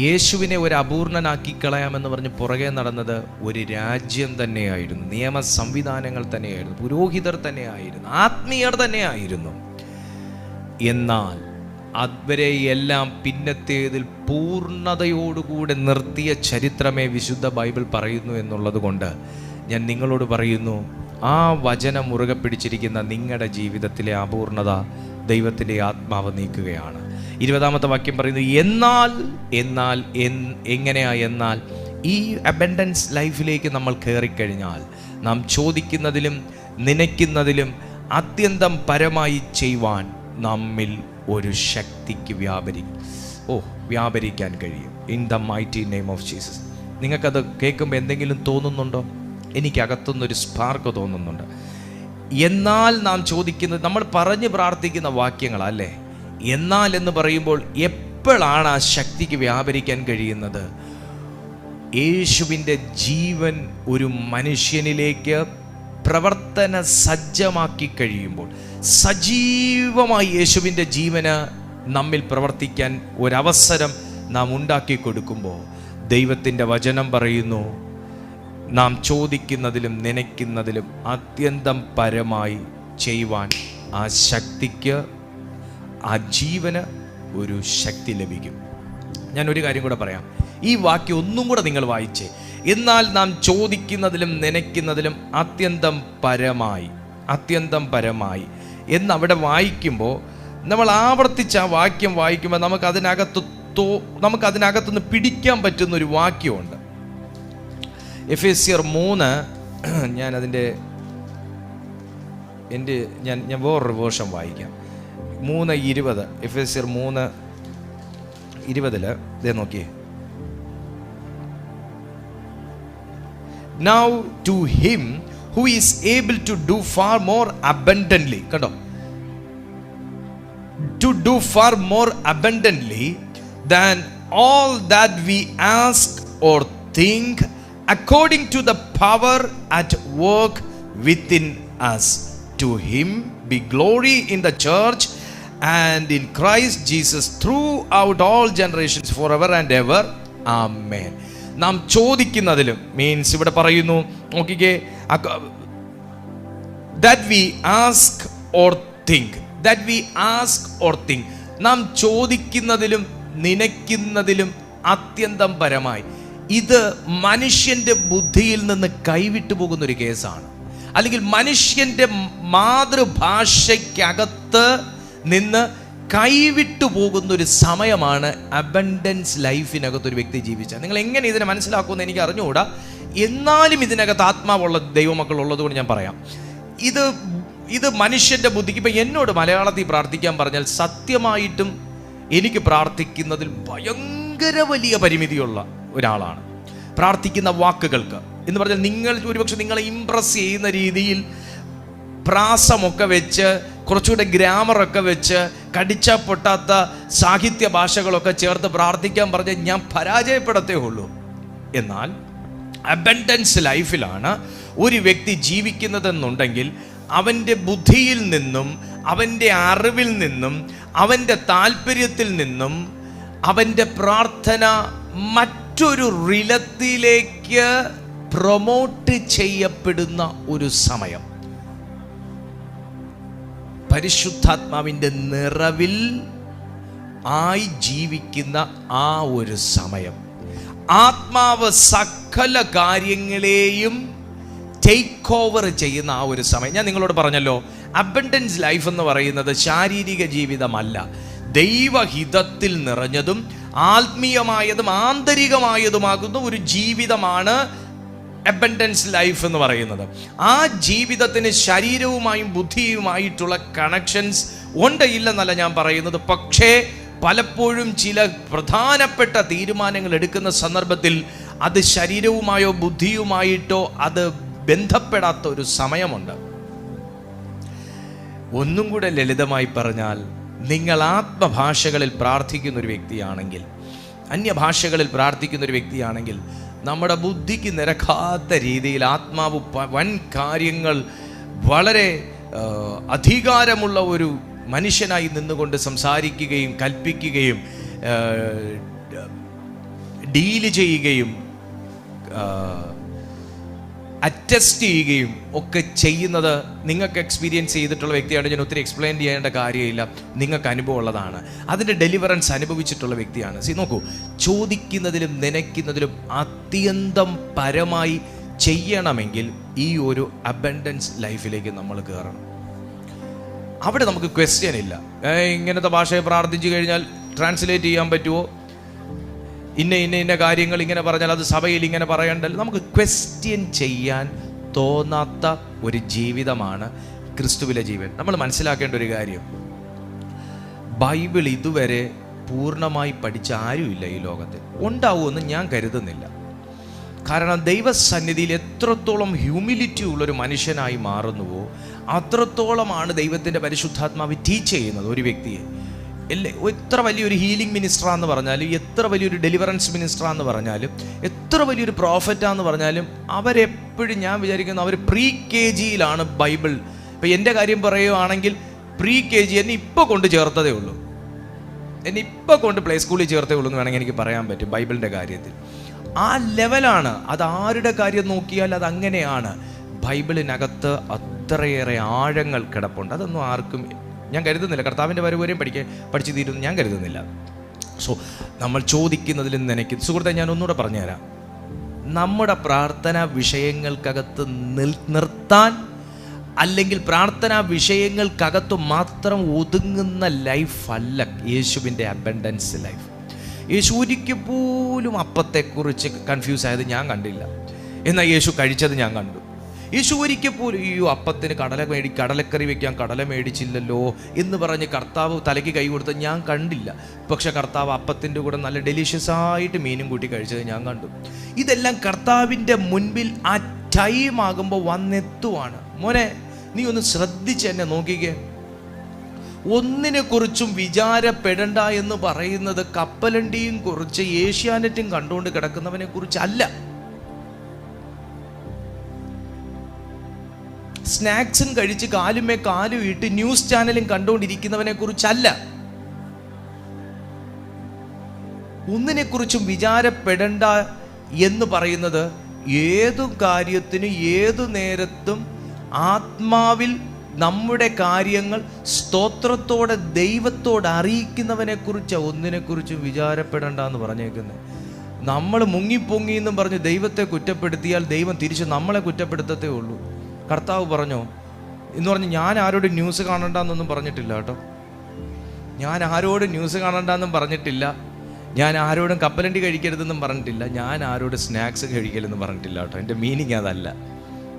യേശുവിനെ ഒരു അപൂർണനാക്കി കളയാമെന്ന് പറഞ്ഞ് പുറകെ നടന്നത് ഒരു രാജ്യം തന്നെയായിരുന്നു, നിയമ സംവിധാനങ്ങൾ തന്നെയായിരുന്നു, പുരോഹിതർ തന്നെയായിരുന്നു, ആത്മീയർ തന്നെയായിരുന്നു. എന്നാൽ അവരെ എല്ലാം പിന്നത്തേതിൽ പൂർണ്ണതയോടുകൂടെ നിർത്തിയ ചരിത്രമേ വിശുദ്ധ ബൈബിൾ പറയുന്നു എന്നുള്ളത് കൊണ്ട് ഞാൻ നിങ്ങളോട് പറയുന്നു, ആ വചനം മുറുകെ പിടിച്ചിരിക്കുന്ന നിങ്ങളുടെ ജീവിതത്തിലെ അപൂർണത ദൈവത്തിൻ്റെ ആത്മാവ് നീക്കുകയാണ്. 20-ാമത്തെ വാക്യം പറയുന്നു, എന്നാൽ എന്നാൽ ഈ അബൻഡൻസ് ലൈഫിലേക്ക് നമ്മൾ കയറിക്കഴിഞ്ഞാൽ നാം ചോദിക്കുന്നതിലും നനയ്ക്കുന്നതിലും അത്യന്തം പരമായി ചെയ്യുവാൻ നമ്മിൽ ഒരു ശക്തിക്ക് വ്യാപരിക്കാൻ കഴിയും. In the mighty name of Jesus. നിങ്ങൾക്കത് കേൾക്കുമ്പോൾ എന്തെങ്കിലും തോന്നുന്നുണ്ടോ? എനിക്കകത്തുനിന്നൊരു സ്പാർക്ക് തോന്നുന്നുണ്ട്. എന്നാൽ നാം ചോദിക്കുന്നത്, നമ്മൾ പറഞ്ഞ് പ്രാർത്ഥിക്കുന്ന വാക്യങ്ങളല്ലേ. എന്നാൽ എന്ന് പറയുമ്പോൾ എപ്പോഴാണ് ആ ശക്തിക്ക് വ്യാപരിക്കാൻ കഴിയുന്നത്? യേശുവിൻ്റെ ജീവൻ ഒരു മനുഷ്യനിലേക്ക് പ്രവർത്തന സജ്ജമാക്കി കഴിയുമ്പോൾ, സജീവമായി യേശുവിൻ്റെ ജീവന് നമ്മിൽ പ്രവർത്തിക്കാൻ ഒരവസരം നാം ഉണ്ടാക്കി കൊടുക്കുമ്പോൾ ദൈവത്തിൻ്റെ വചനം പറയുന്നു, നാം ചോദിക്കുന്നതിലും നനയ്ക്കുന്നതിലും അത്യന്തം പരമായി ചെയ്യുവാൻ ആ ശക്തിക്ക്, ആ ജീവന് ഒരു ശക്തി ലഭിക്കും. ഞാനൊരു കാര്യം കൂടെ പറയാം. ഈ വാക്യം ഒന്നും കൂടെ നിങ്ങൾ വായിച്ചേ. എന്നാൽ നാം ചോദിക്കുന്നതിലും നനയ്ക്കുന്നതിലും അത്യന്തം പരമായി എന്നവിടെ വായിക്കുമ്പോൾ, നമ്മൾ ആവർത്തിച്ച് ആ വാക്യം വായിക്കുമ്പോൾ നമുക്കതിനകത്തുനിന്ന് പിടിക്കാൻ പറ്റുന്നൊരു വാക്യമുണ്ട്. എഫേസ്യർ 3, ഞാൻ വേറൊരു വേർഷൻ വായിക്കാം. 3:20, എഫേസ്യർ 3:20 ദേ നോക്കിയേ. Now to him who is able to do far more abundantly, കണ്ടോ, to do far more abundantly than all that we ask or think, according to the power at work within us. To him be glory in the church and in Christ Jesus throughout all generations forever and ever. Amen. നാം ചോദിക്കുന്നതിലും, means ഇവിടെ പറയുന്നു, നോക്കിക്കേ, that we ask or think, നാം ചോദിക്കുന്നതിലും നനയ്ക്കുന്നതിലും അത്യന്തം പരമായി. ഇത് മനുഷ്യന്റെ ബുദ്ധിയിൽ നിന്ന് കൈവിട്ടു പോകുന്നൊരു കേസാണ്. അല്ലെങ്കിൽ മനുഷ്യന്റെ മാതൃഭാഷയ്ക്കകത്ത് നിന്ന് കൈവിട്ടു പോകുന്നൊരു സമയമാണ് അബൻഡൻസ് ലൈഫിനകത്തൊരു വ്യക്തി ജീവിച്ചാൽ. നിങ്ങൾ എങ്ങനെ ഇതിനെ മനസ്സിലാക്കുമെന്ന് എനിക്ക് അറിഞ്ഞുകൂടാ. എന്നാലും ഇതിനകത്ത് ആത്മാവുള്ള ദൈവമക്കൾ ഉള്ളതുകൊണ്ട് ഞാൻ പറയാം. ഇത് മനുഷ്യന്റെ ബുദ്ധിക്ക്, ഇപ്പം എന്നോട് മലയാളത്തിൽ പ്രാർത്ഥിക്കാൻ പറഞ്ഞാൽ സത്യമായിട്ടും എനിക്ക് പ്രാർത്ഥിക്കുന്നതിൽ ഭയങ്കര വലിയ പരിമിതിയുള്ള ഒരാളാണ്. പ്രാർത്ഥിക്കുന്ന വാക്കുകൾക്ക് എന്ന് പറഞ്ഞാൽ ഒരുപക്ഷെ നിങ്ങളെ ഇംപ്രസ് ചെയ്യുന്ന രീതിയിൽ പ്രാസമൊക്കെ വെച്ച്, കുറച്ചുകൂടെ ഗ്രാമറൊക്കെ വെച്ച്, കടിച്ച പൊട്ടാത്ത സാഹിത്യ ഭാഷകളൊക്കെ ചേർത്ത് പ്രാർത്ഥിക്കാൻ പറഞ്ഞാൽ ഞാൻ പരാജയപ്പെടത്തേ ഉള്ളൂ. എന്നാൽ അബൻഡൻസ് ലൈഫിലാണ് ഒരു വ്യക്തി ജീവിക്കുന്നതെന്നുണ്ടെങ്കിൽ അവൻ്റെ ബുദ്ധിയിൽ നിന്നും, അവൻ്റെ അറിവിൽ നിന്നും, അവൻ്റെ താല്പര്യത്തിൽ നിന്നും അവൻ്റെ പ്രാർത്ഥന മറ്റൊരു റിലത്തിലേക്ക് പ്രൊമോട്ട് ചെയ്യപ്പെടുന്ന ഒരു സമയം, പരിശുദ്ധാത്മാവിൻ്റെ നിറവിൽ ആയി ജീവിക്കുന്ന ആ ഒരു സമയം, ആത്മാവ് സകല കാര്യങ്ങളെയും ടേക്ക് ഓവർ ചെയ്യുന്ന ആ ഒരു സമയം. ഞാൻ നിങ്ങളോട് പറഞ്ഞല്ലോ, അബൻഡൻസ് ലൈഫ് എന്ന് പറയുന്നത് ശാരീരിക ജീവിതമല്ല, ദൈവഹിതത്തിൽ നിറഞ്ഞതും ആത്മീയമായതും ആന്തരികമായതുമാകുന്ന ഒരു ജീവിതമാണ് അബൻഡൻസ് ലൈഫ് എന്ന് പറയുന്നത്. ആ ജീവിതത്തിന് ശരീരവുമായും ബുദ്ധിയുമായിട്ടുള്ള കണക്ഷൻസ് ഉണ്ട്, ഇല്ലെന്നല്ല ഞാൻ പറയുന്നത്. പക്ഷേ പലപ്പോഴും ചില പ്രധാനപ്പെട്ട തീരുമാനങ്ങൾ എടുക്കുന്ന സന്ദർഭത്തിൽ അത് ശരീരവുമായോ ബുദ്ധിയുമായിട്ടോ അത് ബന്ധപ്പെടാത്ത ഒരു സമയമുണ്ട്. ഒന്നും കൂടെ ലളിതമായി പറഞ്ഞാൽ, നിങ്ങൾ ആത്മഭാഷകളിൽ പ്രാർത്ഥിക്കുന്ന ഒരു വ്യക്തിയാണെങ്കിൽ, അന്യഭാഷകളിൽ പ്രാർത്ഥിക്കുന്ന ഒരു വ്യക്തിയാണെങ്കിൽ, നമ്മുടെ ബുദ്ധിക്ക് നിരക്കാത്ത രീതിയിൽ ആത്മാവ് വൻ കാര്യങ്ങൾ വളരെ അധികാരമുള്ള ഒരു മനുഷ്യനായി നിന്നുകൊണ്ട് സംസാരിക്കുകയും കൽപ്പിക്കുകയും ഡീല് ചെയ്യുകയും അറ്റസ്റ്റ് ചെയ്യുകയും ഒക്കെ ചെയ്യുന്നത് നിങ്ങൾക്ക് എക്സ്പീരിയൻസ് ചെയ്തിട്ടുള്ള വ്യക്തിയാണ്. ഞാൻ ഒത്തിരി എക്സ്പ്ലെയിൻ ചെയ്യേണ്ട കാര്യമില്ല, നിങ്ങൾക്ക് അനുഭവം ഉള്ളതാണ്. അതിൻ്റെ ഡെലിവറൻസ് അനുഭവിച്ചിട്ടുള്ള വ്യക്തിയാണ്. നോക്കൂ, ചോദിക്കുന്നതിലും നനയ്ക്കുന്നതിലും അത്യന്തം പരമായി ചെയ്യണമെങ്കിൽ ഈ ഒരു അബൻഡൻസ് ലൈഫിലേക്ക് നമ്മൾ കയറണം. അവിടെ നമുക്ക് ക്വസ്റ്റ്യൻ ഇല്ല. ഇങ്ങനത്തെ ഭാഷയെ പ്രാർത്ഥിച്ചു കഴിഞ്ഞാൽ ട്രാൻസ്ലേറ്റ് ചെയ്യാൻ പറ്റുമോ, ഇന്ന കാര്യങ്ങൾ ഇങ്ങനെ പറഞ്ഞാൽ അത് സഭയിൽ ഇങ്ങനെ പറയണ്ടല്ലോ. നമുക്ക് ക്വസ്റ്റ്യൻ ചെയ്യാൻ തോന്നാത്ത ഒരു ജീവിതമാണ് ക്രിസ്തുവിലെ ജീവൻ. നമ്മൾ മനസ്സിലാക്കേണ്ട ഒരു കാര്യം, ബൈബിൾ ഇതുവരെ പൂർണ്ണമായി പഠിച്ച ആരുമില്ല ഈ ലോകത്തിൽ. ഉണ്ടാവുമെന്ന് ഞാൻ കരുതുന്നില്ല. കാരണം ദൈവസന്നിധിയിൽ എത്രത്തോളം ഹ്യൂമിലിറ്റി ഉള്ളൊരു മനുഷ്യനായി മാറുന്നുവോ അത്രത്തോളമാണ് ദൈവത്തിൻ്റെ പരിശുദ്ധാത്മാവ് ടീച്ച് ചെയ്യുന്നത് ഒരു വ്യക്തിയെ. എത്ര വലിയൊരു ഹീലിംഗ് മിനിസ്റ്ററാന്ന് പറഞ്ഞാലും, എത്ര വലിയൊരു ഡെലിവറൻസ് മിനിസ്റ്ററാന്ന് പറഞ്ഞാലും, എത്ര വലിയൊരു പ്രോഫറ്റാന്ന് പറഞ്ഞാലും, അവരെപ്പോഴും ഞാൻ വിചാരിക്കുന്നു അവർ പ്രീ കെ ജിയിലാണ് ബൈബിൾ. ഇപ്പം എൻ്റെ കാര്യം പറയുകയാണെങ്കിൽ പ്രീ കെ ജി എന്നെ ഇപ്പോൾ കൊണ്ട് ചേർത്തതേ ഉള്ളൂ, എന്നെ ഇപ്പോൾ കൊണ്ട് പ്ലേ സ്കൂളിൽ ചേർത്തേ ഉള്ളൂ എന്ന് വേണമെങ്കിൽ എനിക്ക് പറയാൻ പറ്റും. ബൈബിളിൻ്റെ കാര്യത്തിൽ ആ ലെവലാണ്. അത് ആരുടെ കാര്യം നോക്കിയാൽ അത് അങ്ങനെയാണ്. ബൈബിളിനകത്ത് അത്രയേറെ ആഴങ്ങൾ കിടപ്പുണ്ട്. അതൊന്നും ആർക്കും ഞാൻ കരുതുന്നില്ല. കർത്താവിൻ്റെ വരവരെയും പഠിച്ചു തീരുന്നു ഞാൻ കരുതുന്നില്ല. സോ നമ്മൾ ചോദിക്കുന്നതിൽ നനയ്ക്കും. സുഹൃത്തെ, ഞാൻ ഒന്നുകൂടെ പറഞ്ഞുതരാം. നമ്മുടെ പ്രാർത്ഥനാ വിഷയങ്ങൾക്കകത്ത് നിർത്താൻ, അല്ലെങ്കിൽ പ്രാർത്ഥനാ വിഷയങ്ങൾക്കകത്ത് മാത്രം ഒതുങ്ങുന്ന ലൈഫല്ല യേശുവിൻ്റെ അബൻഡൻസ് ലൈഫ്. യേശു ഒരിക്കൽ പോലും അപ്പത്തെക്കുറിച്ച് കൺഫ്യൂസ് ആയത് ഞാൻ കണ്ടില്ല. എന്നാൽ യേശു കഴിച്ചത് ഞാൻ കണ്ടു. യേശു ഒരിക്കൽ പോലും അപ്പത്തിന് കടലക്കറി വെക്കാൻ കടല മേടിച്ചില്ലല്ലോ എന്ന് പറഞ്ഞ് കർത്താവ് തലയ്ക്ക് കൈ കൊടുത്ത് ഞാൻ കണ്ടില്ല. പക്ഷെ കർത്താവ് അപ്പത്തിൻ്റെ കൂടെ നല്ല ഡെലിഷ്യസ് ആയിട്ട് മീനും കൂട്ടി കഴിച്ചത് ഞാൻ കണ്ടു. ഇതെല്ലാം കർത്താവിൻ്റെ മുൻപിൽ ആ ടൈം ആകുമ്പോൾ വന്നെത്തുവാണ്. മോനെ, നീ ഒന്ന് ശ്രദ്ധിച്ച് എന്നെ നോക്കിക്കേ. ഒന്നിനെക്കുറിച്ചും വിചാരപ്പെടണ്ട എന്ന് പറയുന്നത് കപ്പലണ്ടിയും കുറിച്ച് ഏഷ്യാനെറ്റും കണ്ടുകൊണ്ട് കിടക്കുന്നവനെ കുറിച്ചല്ല, സ്നാക്സും കഴിച്ച് കാലുമേ കാലും ഇട്ട് ന്യൂസ് ചാനലും കണ്ടുകൊണ്ടിരിക്കുന്നവനെ കുറിച്ചല്ല. ഒന്നിനെക്കുറിച്ചും വിചാരപ്പെടണ്ട എന്ന് പറയുന്നത് ഏതു കാര്യത്തിനും ഏതു നേരത്തും ആത്മാവിൽ നമ്മുടെ കാര്യങ്ങൾ സ്തോത്രത്തോടെ ദൈവത്തോട് അറിയിക്കുന്നവനെ കുറിച്ച് ഒന്നിനെക്കുറിച്ചും വിചാരപ്പെടേണ്ട എന്ന് പറഞ്ഞേക്കുന്നത്. നമ്മൾ മുങ്ങിപ്പൊങ്ങി എന്നും പറഞ്ഞ് ദൈവത്തെ കുറ്റപ്പെടുത്തിയാൽ ദൈവം തിരിച്ച് നമ്മളെ കുറ്റപ്പെടുത്തത്തേ ഉള്ളൂ. കർത്താവ് പറഞ്ഞോ എന്ന് പറഞ്ഞ് ഞാൻ ആരോടും ന്യൂസ് കാണണ്ടെന്നൊന്നും പറഞ്ഞിട്ടില്ല കേട്ടോ. ഞാൻ ആരോടും ന്യൂസ് കാണണ്ടെന്നും പറഞ്ഞിട്ടില്ല. ഞാൻ ആരോടും കപ്പലണ്ടി കഴിക്കരുതെന്നും പറഞ്ഞിട്ടില്ല. ഞാൻ ആരോടും സ്നാക്സ് കഴിക്കലെന്നും പറഞ്ഞിട്ടില്ല കേട്ടോ. എൻ്റെ മീനിങ് അതല്ല.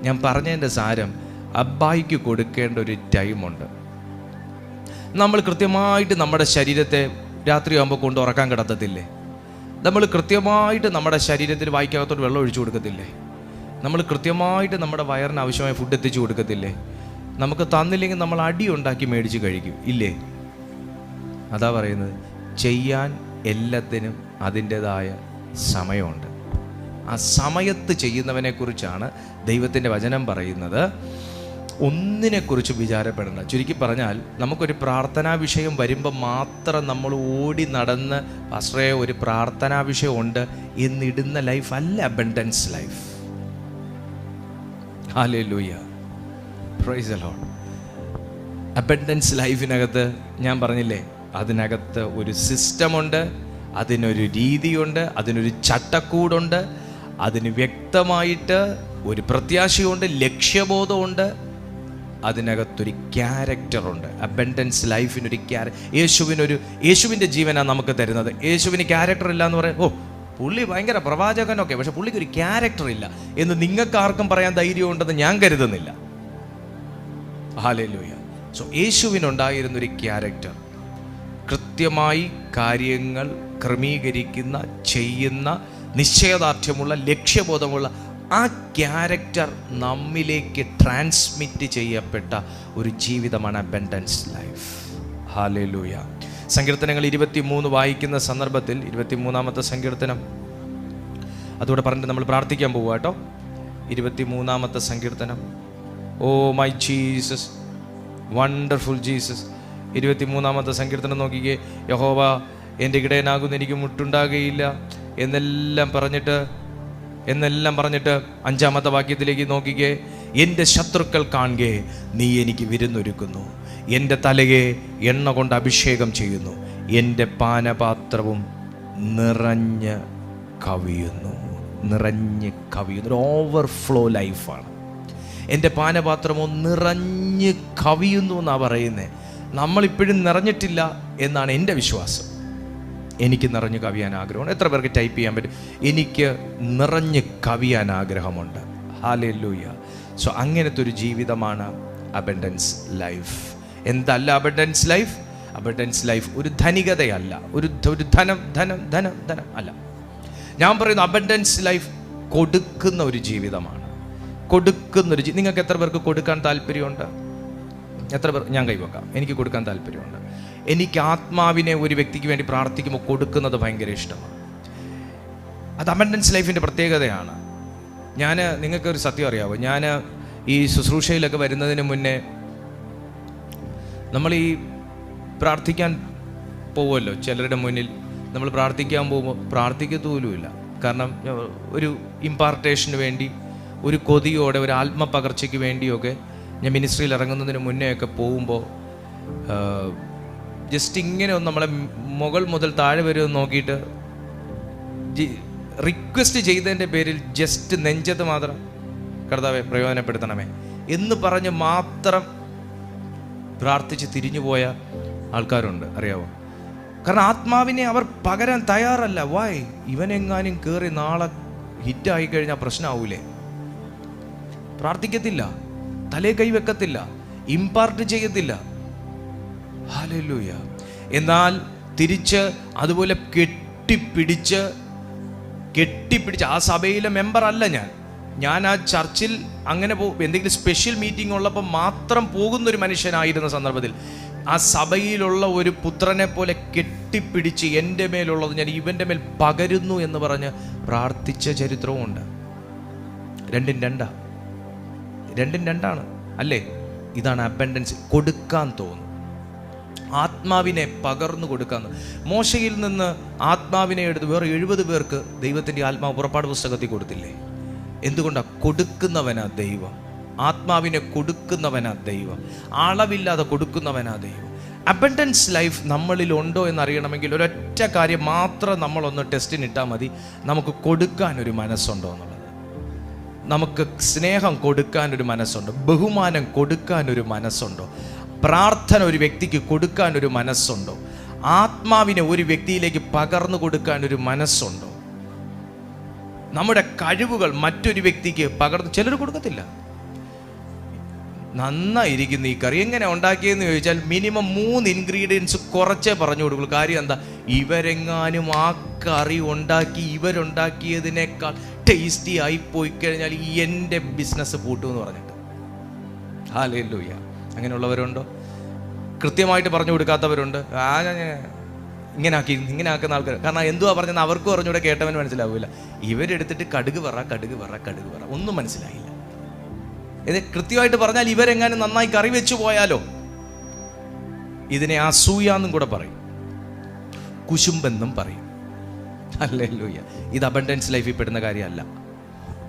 ഞാൻ പറഞ്ഞതിൻ്റെ സാരം, അബ്ബായിക്ക് കൊടുക്കേണ്ട ഒരു ടൈമുണ്ട്. നമ്മൾ കൃത്യമായിട്ട് നമ്മുടെ ശരീരത്തെ രാത്രിയാകുമ്പോൾ കൊണ്ട് ഉറക്കാൻ കിടത്തത്തില്ലേ? നമ്മൾ കൃത്യമായിട്ട് നമ്മുടെ ശരീരത്തിൽ വായിക്കകത്തോട്ട് വെള്ളം ഒഴിച്ചു കൊടുക്കത്തില്ലേ? നമ്മൾ കൃത്യമായിട്ട് നമ്മുടെ വയറിന് ആവശ്യമായ ഫുഡ് എത്തിച്ചു കൊടുക്കത്തില്ലേ? നമുക്ക് തന്നില്ലെങ്കിൽ നമ്മൾ അടി ഉണ്ടാക്കി മേടിച്ച് കഴിക്കും ഇല്ലേ? അതാ പറയുന്നത്, ചെയ്യാൻ എല്ലാത്തിനും അതിൻ്റെതായ സമയമുണ്ട്. ആ സമയത്ത് ചെയ്യുന്നവനെ കുറിച്ചാണ് ദൈവത്തിൻ്റെ വചനം പറയുന്നത്. ഒന്നിനെക്കുറിച്ച് വിചാരപ്പെടേണ്ട. ചുരുക്കി പറഞ്ഞാൽ, നമുക്കൊരു പ്രാർത്ഥനാ വിഷയം വരുമ്പോൾ മാത്രം നമ്മൾ ഓടി നടന്ന് പാസ്റ്ററേ ഒരു പ്രാർത്ഥനാ വിഷയം ഉണ്ട് എന്നിടുന്ന ലൈഫ് അല്ല abundance life. Hallelujah, praise the Lord. Abundance ലൈഫിനകത്ത് ഞാൻ പറഞ്ഞില്ലേ, അതിനകത്ത് ഒരു സിസ്റ്റമുണ്ട്, അതിനൊരു രീതിയുണ്ട്, അതിനൊരു ചട്ടക്കൂടുണ്ട്, അതിന് വ്യക്തമായിട്ട് ഒരു പ്രത്യാശയുണ്ട്, ലക്ഷ്യബോധമുണ്ട്, അതിനകത്തൊരു ക്യാരക്ടറുണ്ട്. അബണ്ടൻസ് ലൈഫിനൊരു യേശുവിൻ്റെ ജീവനാണ് നമുക്ക് തരുന്നത്. യേശുവിന് ക്യാരക്ടർ ഇല്ല എന്ന് പറയാം, ഓ പുള്ളി ഭയങ്കര പ്രവാചകനൊക്കെ, പക്ഷെ പുള്ളിക്ക് ഒരു ക്യാരക്ടർ ഇല്ല എന്ന് നിങ്ങൾക്ക് ആർക്കും പറയാൻ ധൈര്യമുണ്ടെന്ന് ഞാൻ കരുതുന്നില്ല. ഹല്ലേലൂയ. സോ യേശുവിനുണ്ടായിരുന്നൊരു ക്യാരക്ടർ, കൃത്യമായി കാര്യങ്ങൾ ക്രമീകരിക്കുന്ന, ചെയ്യുന്ന, നിശ്ചയദാർഢ്യമുള്ള, ലക്ഷ്യബോധമുള്ള ആ ക്യാരക്ടർ നമ്മിലേക്ക് ട്രാൻസ്മിറ്റ് ചെയ്യപ്പെട്ട ഒരു ജീവിതമാണ് അബണ്ടൻസ് ലൈഫ്. ഹല്ലേലൂയ. സങ്കീർത്തനങ്ങൾ 23 വായിക്കുന്ന സന്ദർഭത്തിൽ 23-ാമത്തെ സങ്കീർത്തനം അതുകൂടെ പറഞ്ഞിട്ട് നമ്മൾ പ്രാർത്ഥിക്കാൻ പോവുക കേട്ടോ. 23-ാമത്തെ സങ്കീർത്തനം. Oh my Jesus, wonderful Jesus. 23-ാമത്തെ സങ്കീർത്തനം നോക്കിക്കേ. യഹോവ എൻ്റെ ഇടയനാകുന്നു, എനിക്ക് മുട്ടുണ്ടാകുകയില്ല എന്നെല്ലാം പറഞ്ഞിട്ട് 5-ാമത്തെ വാക്യത്തിലേക്ക് നോക്കിക്കേ. എൻ്റെ ശത്രുക്കൾ കാണുകെ നീ എനിക്ക് വിരുന്നൊരുക്കുന്നു, എൻ്റെ തലയെ എണ്ണ കൊണ്ട് അഭിഷേകം ചെയ്യുന്നു, എൻ്റെ പാനപാത്രവും നിറഞ്ഞ് കവിയുന്നു. ഒരു ഓവർഫ്ലോ ലൈഫാണ്. എൻ്റെ പാനപാത്രമോ നിറഞ്ഞ് കവിയുന്നു എന്നാണ് പറയുന്നത്. നമ്മളിപ്പോഴും നിറഞ്ഞിട്ടില്ല എന്നാണ് എൻ്റെ വിശ്വാസം. എനിക്ക് നിറഞ്ഞു കവിയാൻ ആഗ്രഹമുണ്ട്. എത്ര പേർക്ക് ടൈപ്പ് ചെയ്യാൻ പറ്റും? എനിക്ക് നിറഞ്ഞ് കവിയാൻ ആഗ്രഹമുണ്ട്. ഹല്ലേലൂയ. സോ അങ്ങനത്തെ ഒരു ജീവിതമാണ് അബണ്ടൻസ് ലൈഫ്. എന്തല്ല അബണ്ടൻസ് ലൈഫ്? അബണ്ടൻസ് ലൈഫ് ഒരു ധനികതയല്ല, ഒരു ധനം അല്ല. ഞാൻ പറയുന്നു അബണ്ടൻസ് ലൈഫ് കൊടുക്കുന്ന ഒരു ജീവിതമാണ്. നിങ്ങൾക്ക് എത്ര പേർക്ക് കൊടുക്കാൻ താല്പര്യമുണ്ട്? എത്ര പേർ? ഞാൻ കൈവക്കാം. എനിക്ക് കൊടുക്കാൻ താല്പര്യമുണ്ട്. എനിക്ക് ആത്മാവിനെ ഒരു വ്യക്തിക്ക് വേണ്ടി പ്രാർത്ഥിക്കുമ്പോൾ കൊടുക്കുന്നത് ഭയങ്കര ഇഷ്ടമാണ്. അത് അബണ്ടൻസ് ലൈഫിൻ്റെ പ്രത്യേകതയാണ്. നിങ്ങൾക്കൊരു സത്യം അറിയാവോ, ഞാൻ ഈ ശുശ്രൂഷയിലൊക്കെ വരുന്നതിന് മുന്നേ നമ്മൾ ഈ പ്രാർത്ഥിക്കാൻ പോവുമല്ലോ, ചിലരുടെ മുന്നിൽ നമ്മൾ പ്രാർത്ഥിക്കാൻ പോകുമ്പോൾ പ്രാർത്ഥിക്കത്തുപോലുമില്ല. കാരണം ഒരു ഇമ്പാർട്ടേഷന് വേണ്ടി, ഒരു കൊതിയോടെ, ഒരു ആത്മപകർച്ചയ്ക്ക് വേണ്ടിയൊക്കെ ഞാൻ മിനിസ്ട്രിയിൽ ഇറങ്ങുന്നതിന് മുന്നേ ഒക്കെ പോകുമ്പോൾ ജസ്റ്റ് ഇങ്ങനെ ഒന്ന് നമ്മളെ മുകൾ മുതൽ താഴെ വരെ ഒന്ന് നോക്കിയിട്ട് റിക്വസ്റ്റ് ചെയ്തതിൻ്റെ പേരിൽ ജസ്റ്റ് നെഞ്ചത്ത് മാത്രം കർത്താവെ പ്രയോജനപ്പെടുത്തണമേ എന്ന് പറഞ്ഞ് മാത്രം പ്രാർത്ഥിച്ച് തിരിഞ്ഞുപോയ ആൾക്കാരുണ്ട്, അറിയാവോ? കാരണം ആത്മാവിനെ അവർ പകരാൻ തയ്യാറല്ല. വായ്, ഇവനെങ്ങാനും കയറി നാളെ ഹിറ്റായി കഴിഞ്ഞാൽ പ്രശ്നമാവൂലേ? പ്രാർത്ഥിക്കത്തില്ല, തലേ കൈവെക്കത്തില്ല, ഇമ്പാർട്ട് ചെയ്യത്തില്ല. ഹല്ലേലൂയ. എന്നാൽ തിരിച്ച് അതുപോലെ കെട്ടിപ്പിടിച്ച് ആ സഭയിലെ മെമ്പർ അല്ല ഞാൻ ആ ചർച്ചിൽ അങ്ങനെ എന്തെങ്കിലും സ്പെഷ്യൽ മീറ്റിംഗ് ഉള്ളപ്പോൾ മാത്രം പോകുന്നൊരു മനുഷ്യനായിരുന്ന സന്ദർഭത്തിൽ ആ സഭയിലുള്ള ഒരു പുത്രനെ പോലെ കെട്ടിപ്പിടിച്ച് എൻ്റെ മേലുള്ളത് ഞാൻ ഇവൻ്റെ മേൽ പകരുന്നു എന്ന് പറഞ്ഞ് പ്രാർത്ഥിച്ച ചരിത്രവുമുണ്ട്. രണ്ടും രണ്ടാണ് അല്ലേ? ഇതാണ് അബണ്ടൻസ്. കൊടുക്കാൻ തോന്നും, ആത്മാവിനെ പകർന്നു കൊടുക്കാന്ന്. മോശയിൽ നിന്ന് ആത്മാവിനെ എടുത്ത് വേറെ 70 പേർക്ക് ദൈവത്തിൻ്റെ ആത്മാവ് പുറപ്പാട് പുസ്തകത്തിൽ കൊടുത്തില്ലേ? എന്തുകൊണ്ടാണ്? കൊടുക്കുന്നവനാ ദൈവം. ആത്മാവിനെ കൊടുക്കുന്നവനാ ദൈവം. അളവില്ലാതെ കൊടുക്കുന്നവനാ ദൈവം. അബണ്ടൻസ് ലൈഫ് നമ്മളിൽ ഉണ്ടോ എന്നറിയണമെങ്കിൽ ഒരൊറ്റ കാര്യം മാത്രം നമ്മളൊന്ന് ടെസ്റ്റിനിട്ടാൽ മതി. നമുക്ക് കൊടുക്കാനൊരു മനസ്സുണ്ടോ എന്നുള്ളത്. നമുക്ക് സ്നേഹം കൊടുക്കാനൊരു മനസ്സുണ്ടോ? ബഹുമാനം കൊടുക്കാനൊരു മനസ്സുണ്ടോ? പ്രാർത്ഥന ഒരു വ്യക്തിക്ക് കൊടുക്കാനൊരു മനസ്സുണ്ടോ? ആത്മാവിനെ ഒരു വ്യക്തിയിലേക്ക് പകർന്നു കൊടുക്കാനൊരു മനസ്സുണ്ടോ? നമ്മുടെ കഴിവുകൾ മറ്റൊരു വ്യക്തിക്ക് പകർന്ന് ചിലർ കൊടുക്കത്തില്ല. നന്നായിരിക്കുന്നു ഈ കറി, എങ്ങനെ ഉണ്ടാക്കിയെന്ന് ചോദിച്ചാൽ മിനിമം 3 ഇൻഗ്രീഡിയൻസ് കുറച്ചേ പറഞ്ഞു കൊടുക്കുള്ളൂ. കാര്യം എന്താ? ഇവരെങ്ങാനും ആ കറി ഇവരുണ്ടാക്കിയതിനേക്കാൾ ടേസ്റ്റി ആയി പോയി കഴിഞ്ഞാൽ എൻ്റെ ബിസിനസ് പൂട്ടുമെന്ന് പറഞ്ഞിട്ട്. ഹല്ലേലൂയ. അങ്ങനെയുള്ളവരുണ്ടോ? കൃത്യമായിട്ട് പറഞ്ഞു കൊടുക്കാത്തവരുണ്ട്. ഇങ്ങനെ ആക്കുന്ന ആൾക്കാർ. കാരണം എന്തുവാ പറഞ്ഞത് അവർക്കും അറിഞ്ഞൂടെ, കേട്ടവൻ മനസ്സിലാവില്ല. ഇവരെടുത്തിട്ട് കടുക് പറ ഒന്നും മനസ്സിലായില്ല. ഇത് കൃത്യമായിട്ട് പറഞ്ഞാൽ ഇവരെങ്ങാനും നന്നായി കറി വെച്ചു പോയാലോ. ഇതിനെ അസൂയാന്നും കൂടെ പറയും, കുശുമ്പെന്നും പറയും. ഹല്ലേലൂയ. ഇത് അബണ്ടൻസ് ലൈഫിൽ പെടുന്ന കാര്യമല്ല.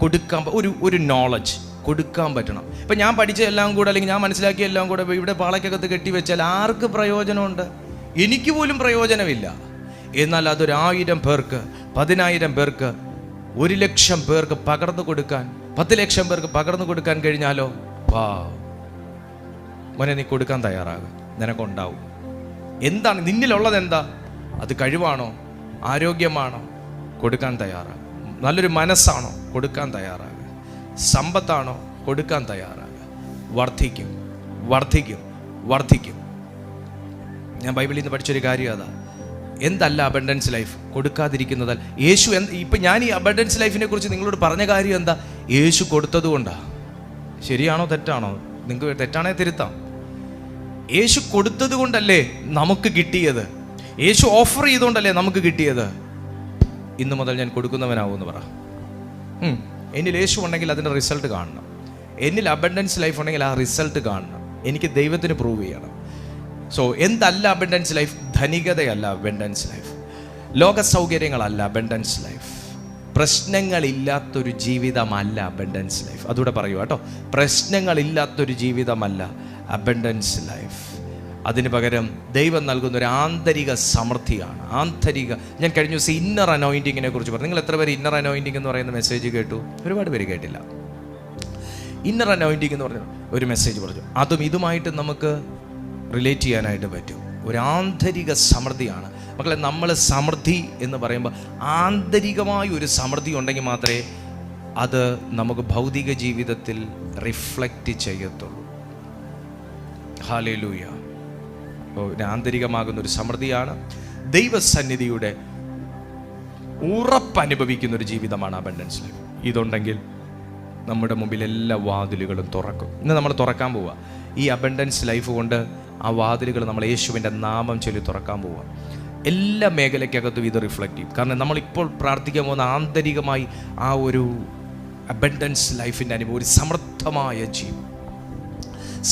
കൊടുക്കാൻ ഒരു നോളജ് കൊടുക്കാൻ പറ്റണം. ഇപ്പം ഞാൻ പഠിച്ച എല്ലാം കൂടെ അല്ലെങ്കിൽ ഞാൻ മനസ്സിലാക്കിയ എല്ലാം കൂടെ ഇവിടെ പാളയ്ക്കകത്ത് കെട്ടിവെച്ചാൽ ആർക്ക് പ്രയോജനമുണ്ട്? എനിക്ക് പോലും പ്രയോജനമില്ല. എന്നാൽ അതൊരു 1000 പേർക്ക്, 10,000 പേർക്ക്, 1,00,000 പേർക്ക് പകർന്നു കൊടുക്കാൻ, 10,00,000 പേർക്ക് പകർന്നു കൊടുക്കാൻ കഴിഞ്ഞാലോ, മോനെ നീ കൊടുക്കാൻ തയ്യാറാകുക, നിനക്കുണ്ടാവും. എന്താണ് നിന്നിലുള്ളത്? എന്താ അത്? കഴിവാണോ? ആരോഗ്യമാണോ? കൊടുക്കാൻ തയ്യാറാകുക. നല്ലൊരു മനസ്സാണോ? കൊടുക്കാൻ തയ്യാറാകുക. സമ്പത്താണോ? കൊടുക്കാൻ തയ്യാറാകുക. വർദ്ധിക്കും, വർദ്ധിക്കും, വർദ്ധിക്കും. ഞാൻ ബൈബിളിൽ നിന്ന് പഠിച്ചൊരു കാര്യം അതാ. എന്തല്ല അബണ്ടൻസ് ലൈഫ്? കൊടുക്കാതിരിക്കുന്നതല്ല. യേശു ഇപ്പം ഞാൻ ഈ അബണ്ടൻസ് ലൈഫിനെ കുറിച്ച് നിങ്ങളോട് പറഞ്ഞ കാര്യം എന്താ? യേശു കൊടുത്തത് കൊണ്ടാണ്. ശരിയാണോ തെറ്റാണോ? നിങ്ങൾക്ക് തെറ്റാണേ തിരുത്താം. യേശു കൊടുത്തത് കൊണ്ടല്ലേ നമുക്ക് കിട്ടിയത്. യേശു ഓഫർ ചെയ്തുകൊണ്ടല്ലേ നമുക്ക് കിട്ടിയത്. ഇന്നു മുതൽ ഞാൻ കൊടുക്കുന്നവനാവുമെന്ന് പറ. എന്നിൽ യേശു ഉണ്ടെങ്കിൽ അതിൻ്റെ റിസൾട്ട് കാണണം. എന്നിൽ അബണ്ടൻസ് ലൈഫ് ഉണ്ടെങ്കിൽ ആ റിസൾട്ട് കാണണം. എനിക്ക് ദൈവത്തിന് പ്രൂവ് ചെയ്യണം. സോ എന്തല്ല അബണ്ടൻസ് ലൈഫ്? ധനികതയല്ല അബണ്ടൻസ് ലൈഫ്. ലോക സൗകര്യങ്ങളല്ല അബണ്ടൻസ് ലൈഫ്. പ്രശ്നങ്ങളില്ലാത്തൊരു ജീവിതമല്ല അബണ്ടൻസ് ലൈഫ്. അതുകൂടെ പറയൂ കേട്ടോ. പ്രശ്നങ്ങളില്ലാത്തൊരു ജീവിതമല്ല അബണ്ടൻസ് ലൈഫ്. അതിന് പകരം ദൈവം നൽകുന്ന ഒരു ആന്തരിക സമൃദ്ധിയാണ്. ആന്തരിക, ഞാൻ കഴിഞ്ഞ ദിവസം ഇന്നർ അനോയിൻറ്റിങ്ങിനെ കുറിച്ച് പറഞ്ഞു. നിങ്ങൾ എത്ര പേര് ഇന്നർ അനോയിൻറ്റിങ് എന്ന് പറയുന്ന മെസ്സേജ് കേട്ടു? ഒരുപാട് പേര് കേട്ടില്ല. ഇന്നർ അനോയിൻറ്റിങ് എന്ന് പറഞ്ഞ ഒരു മെസ്സേജ് പറഞ്ഞു. അതും ഇതുമായിട്ട് നമുക്ക് റിലേറ്റ് ചെയ്യാനായിട്ട് പറ്റും. ഒരു ആന്തരിക സമൃദ്ധിയാണ് മക്കളെ. നമ്മൾ സമൃദ്ധി എന്ന് പറയുമ്പോൾ ആന്തരികമായ ഒരു സമൃദ്ധി ഉണ്ടെങ്കിൽ മാത്രമേ അത് നമുക്ക് ഭൗതിക ജീവിതത്തിൽ റിഫ്ലക്റ്റ് ചെയ്യത്തുള്ളൂ. ഹല്ലേലൂയ. ആന്തരികമാകുന്ന ഒരു സമൃദ്ധിയാണ്. ദൈവസന്നിധിയുടെ ഉറപ്പനുഭവിക്കുന്ന ഒരു ജീവിതമാണ് അബണ്ടൻസ് ലൈഫ്. ഇതുണ്ടെങ്കിൽ നമ്മുടെ മുമ്പിൽ എല്ലാ വാതിലുകളും തുറക്കും. ഇന്ന് നമ്മൾ തുറക്കാൻ പോവുക. ഈ അബണ്ടൻസ് ലൈഫ് കൊണ്ട് ആ വാതിലുകൾ നമ്മൾ യേശുവിൻ്റെ നാമം ചൊല്ലി തുറക്കാൻ പോവുക. എല്ലാ മേഖലയ്ക്കകത്തും ഇത് റിഫ്ലക്റ്റ് ചെയ്യും. കാരണം നമ്മളിപ്പോൾ പ്രാർത്ഥിക്കാൻ പോകുന്ന ആന്തരികമായി ആ ഒരു അബണ്ടൻസ് ലൈഫിൻ്റെ അനുഭവം, ഒരു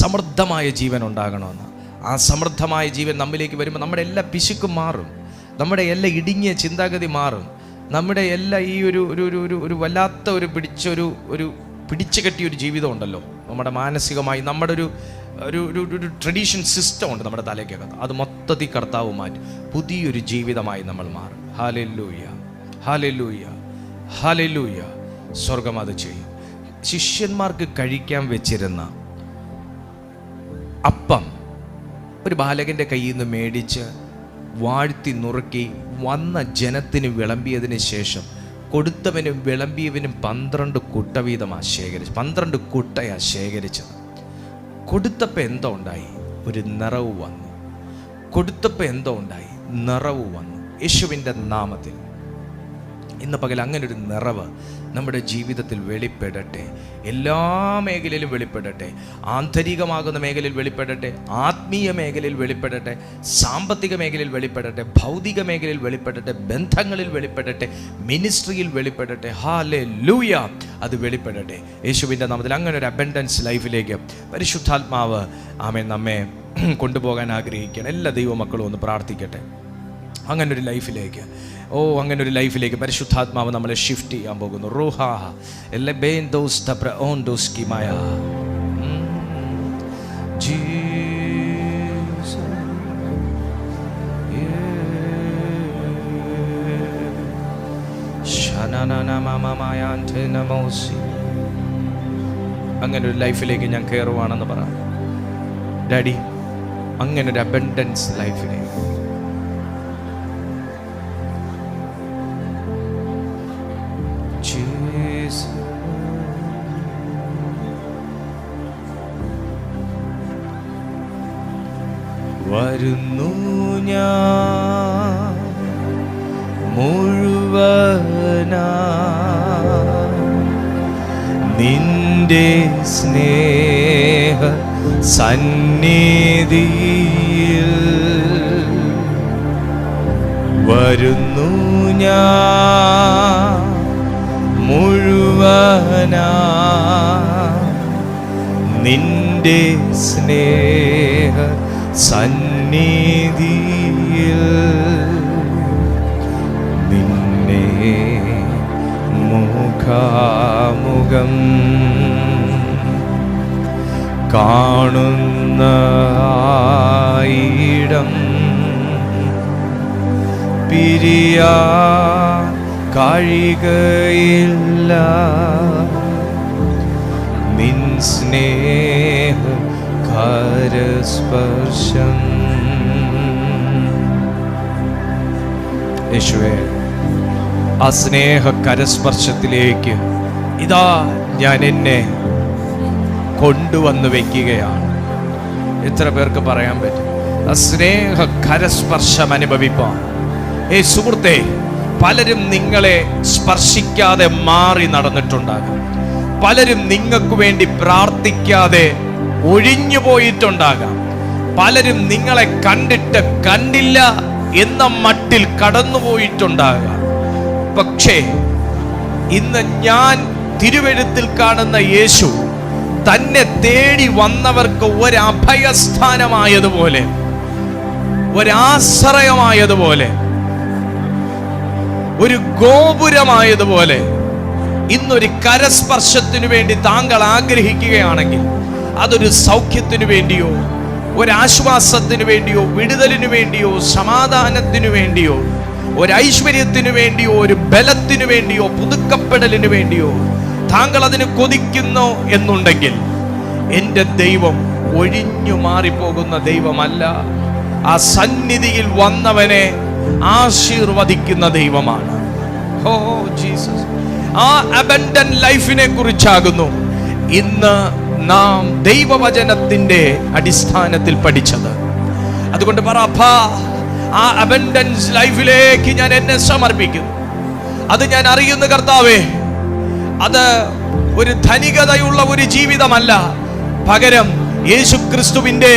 സമൃദ്ധമായ ജീവൻ ഉണ്ടാകണമെന്ന്. ആ സമൃദ്ധമായ ജീവൻ നമ്മിലേക്ക് വരുമ്പോൾ നമ്മുടെ എല്ലാ പിശുക്കും മാറും, നമ്മുടെ എല്ലാ ഇടുങ്ങിയ ചിന്താഗതി മാറും, നമ്മുടെ എല്ലാ ഈ ഒരു വല്ലാത്ത പിടിച്ചു കെട്ടിയൊരു ജീവിതം ഉണ്ടല്ലോ നമ്മുടെ മാനസികമായി, നമ്മുടെ ഒരു ട്രഡീഷൻ സിസ്റ്റം ഉണ്ട് നമ്മുടെ തലയ്ക്കകത്ത്. അത് മൊത്തത്തിൽ കർത്താവ് മാറ്റി പുതിയൊരു ജീവിതമായി നമ്മൾ മാറും. Hallelujah, hallelujah, hallelujah. സ്വർഗം അത് ചെയ്യും. ശിഷ്യന്മാർക്ക് കഴിക്കാൻ വെച്ചിരുന്ന അപ്പം ഒരു ബാലകൻ്റെ കയ്യിൽ നിന്ന് മേടിച്ച് വാഴ്ത്തി നുറുക്കി വന്ന ജനത്തിന് വിളമ്പിയതിന് ശേഷം കൊടുത്തവനും വിളമ്പിയവനും 12 കുട്ട വീതമാണ് ശേഖരിച്ചത്. 12 കുട്ടയാണ് ശേഖരിച്ചത്. കൊടുത്തപ്പോൾ എന്തോ ഉണ്ടായി? ഒരു നിറവ് വന്നു. കൊടുത്തപ്പോൾ എന്തോ ഉണ്ടായി? നിറവ് വന്നു. യേശുവിൻ്റെ നാമത്തിൽ ഇന്ന് പകൽ അങ്ങനെ ഒരു നിറവ് നമ്മുടെ ജീവിതത്തിൽ വെളിപ്പെടട്ടെ. എല്ലാ മേഖലയിലും വെളിപ്പെടട്ടെ. ആന്തരികമാകുന്ന മേഖലയിൽ വെളിപ്പെടട്ടെ, ആത്മീയ മേഖലയിൽ വെളിപ്പെടട്ടെ, സാമ്പത്തിക മേഖലയിൽ വെളിപ്പെടട്ടെ, ഭൗതിക മേഖലയിൽ വെളിപ്പെടട്ടെ, ബന്ധങ്ങളിൽ വെളിപ്പെടട്ടെ, മിനിസ്ട്രിയിൽ വെളിപ്പെടട്ടെ. ഹല്ലേലൂയ. അത് വെളിപ്പെടട്ടെ യേശുവിൻ്റെ നാമത്തിൽ. അങ്ങനെ ഒരു അബണ്ടൻസ് ലൈഫിലേക്ക് പരിശുദ്ധാത്മാവ് ആമേൻ നമ്മെ കൊണ്ടുപോകാൻ ആഗ്രഹിക്കുകയാണ്. എല്ലാ ദൈവമക്കളും ഒന്ന് പ്രാർത്ഥിക്കട്ടെ. അങ്ങനൊരു ലൈഫിലേക്ക്, അങ്ങനൊരു ലൈഫിലേക്ക് പരിശുദ്ധാത്മാവ് നമ്മളെ ഷിഫ്റ്റ് ചെയ്യാൻ പോകുന്നു. റൂഹാ എല്ലാ ബേൻ ദോസ് തപ്ര ഓൻ ദോസ് കിമായ അങ്ങനെ ഒരു ലൈഫിലേക്ക് ഞാൻ കയറുവാണെന്ന് പറ ഡാഡി. അങ്ങനെ ഒരു അബണ്ടൻസ് ലൈഫിലേക്ക് വരുന്നു ഞാൻ മുഴുവനാ നിന്റെ സ്നേഹ സന്നിധിയിൽ വരുന്നു ഞാൻ മുഴുവനാ നിന്റെ സ്നേഹ സന്നിധിയിൽ, നിന്നെ മുഖാമുഖം കാണുന്ന ആയിടം പിരിയാ കഴിയുകയില്ല. നിൻ സ്നേഹ കരസ്പർശം. യേശുവേ, ആ സ്നേഹ കരസ്പർശത്തിലേക്ക് ഇതാ ഞാൻ എന്നെ കൊണ്ടുവന്ന് വെക്കുകയാണ്. എത്ര പേർക്ക് പറയാൻ പറ്റും ആ സ്നേഹ കരസ്പർശം അനുഭവിപ്പാൻ? സുഹൃത്തെ, പലരും നിങ്ങളെ സ്പർശിക്കാതെ മാറി നടന്നിട്ടുണ്ടാകും. പലരും നിങ്ങൾക്ക് വേണ്ടി പ്രാർത്ഥിക്കാതെ ഒഴിഞ്ഞു പോയിട്ടുണ്ടാകാം. പലരും നിങ്ങളെ കണ്ടിട്ട് കണ്ടില്ല എന്ന മട്ടിൽ കടന്നുപോയിട്ടുണ്ടാകാം. പക്ഷേ ഇന്ന് ഞാൻ തിരുവെഴുത്തിൽ കാണുന്ന യേശു തന്നെ തേടി വന്നവർക്ക് ഒരഭയസ്ഥാനമായതുപോലെ, ഒരാശ്രയമായതുപോലെ, ഒരു ഗോപുരമായതുപോലെ ഇന്നൊരു കരസ്പർശത്തിനു വേണ്ടി താങ്കൾ ആഗ്രഹിക്കുകയാണെങ്കിൽ, അതൊരു സൗഖ്യത്തിനു വേണ്ടിയോ, ഒരാശ്വാസത്തിനു വേണ്ടിയോ, വിടുതലിനു വേണ്ടിയോ, സമാധാനത്തിനു വേണ്ടിയോ, ഒരൈശ്വര്യത്തിനു വേണ്ടിയോ, ഒരു ബലത്തിനു വേണ്ടിയോ, പുതുക്കപ്പെടലിനു വേണ്ടിയോ താങ്കൾ അതിന് കൊതിക്കുന്നു എന്നുണ്ടെങ്കിൽ, എൻ്റെ ദൈവം ഒഴിഞ്ഞു മാറിപ്പോകുന്ന ദൈവമല്ല. ആ സന്നിധിയിൽ വന്നവനെ ആശീർവദിക്കുന്ന ദൈവമാണ്. ഓ ജീസസ്, ആ അബൻഡന്റ് ലൈഫിനെ കുറിച്ചാകുന്നു ഇന്ന് നാം ദൈവവചനത്തിന്റെ അടിസ്ഥാനത്തിൽ പഠിച്ചത്. അതുകൊണ്ട് പറ, അപ്പാ, ആ അബൻഡൻസ് ലൈഫിലേക്ക് ഞാൻ എന്നെ സമർപ്പിക്കുന്നു. അത് ഞാൻ അറിയുന്ന കർത്താവേ, അത് ഒരു ധനികതയുള്ള ഒരു ജീവിതമല്ല, പകരം യേശുക്രിസ്തുവിന്റെ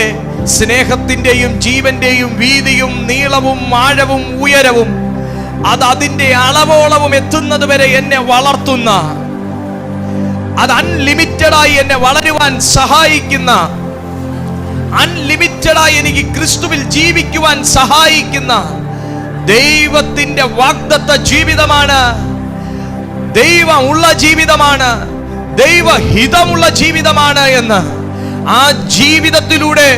സ്നേഹത്തിന്റെയും ജീവന്റെയും വീതിയും നീളവും ആഴവും ഉയരവും അത് അതിന്റെ അളവോളവും എത്തുന്നത് വരെ എന്നെ വളർത്തുന്ന, അത് അൺലിമിറ്റഡായി എന്നെ വളരുവാൻ സഹായിക്കുന്ന, അൺലിമിറ്റഡായി എനിക്ക് ക്രിസ്തുവിൽ ജീവിക്കുവാൻ സഹായിക്കുന്ന ദൈവത്തിന്റെ വാഗ്ദത്ത ജീവിതമാണ്, ദൈവമുള്ള ജീവിതമാണ്, ദൈവഹിതമുള്ള ജീവിതമാണ് എന്ന് ആ ജീവിതത്തിലൂടെ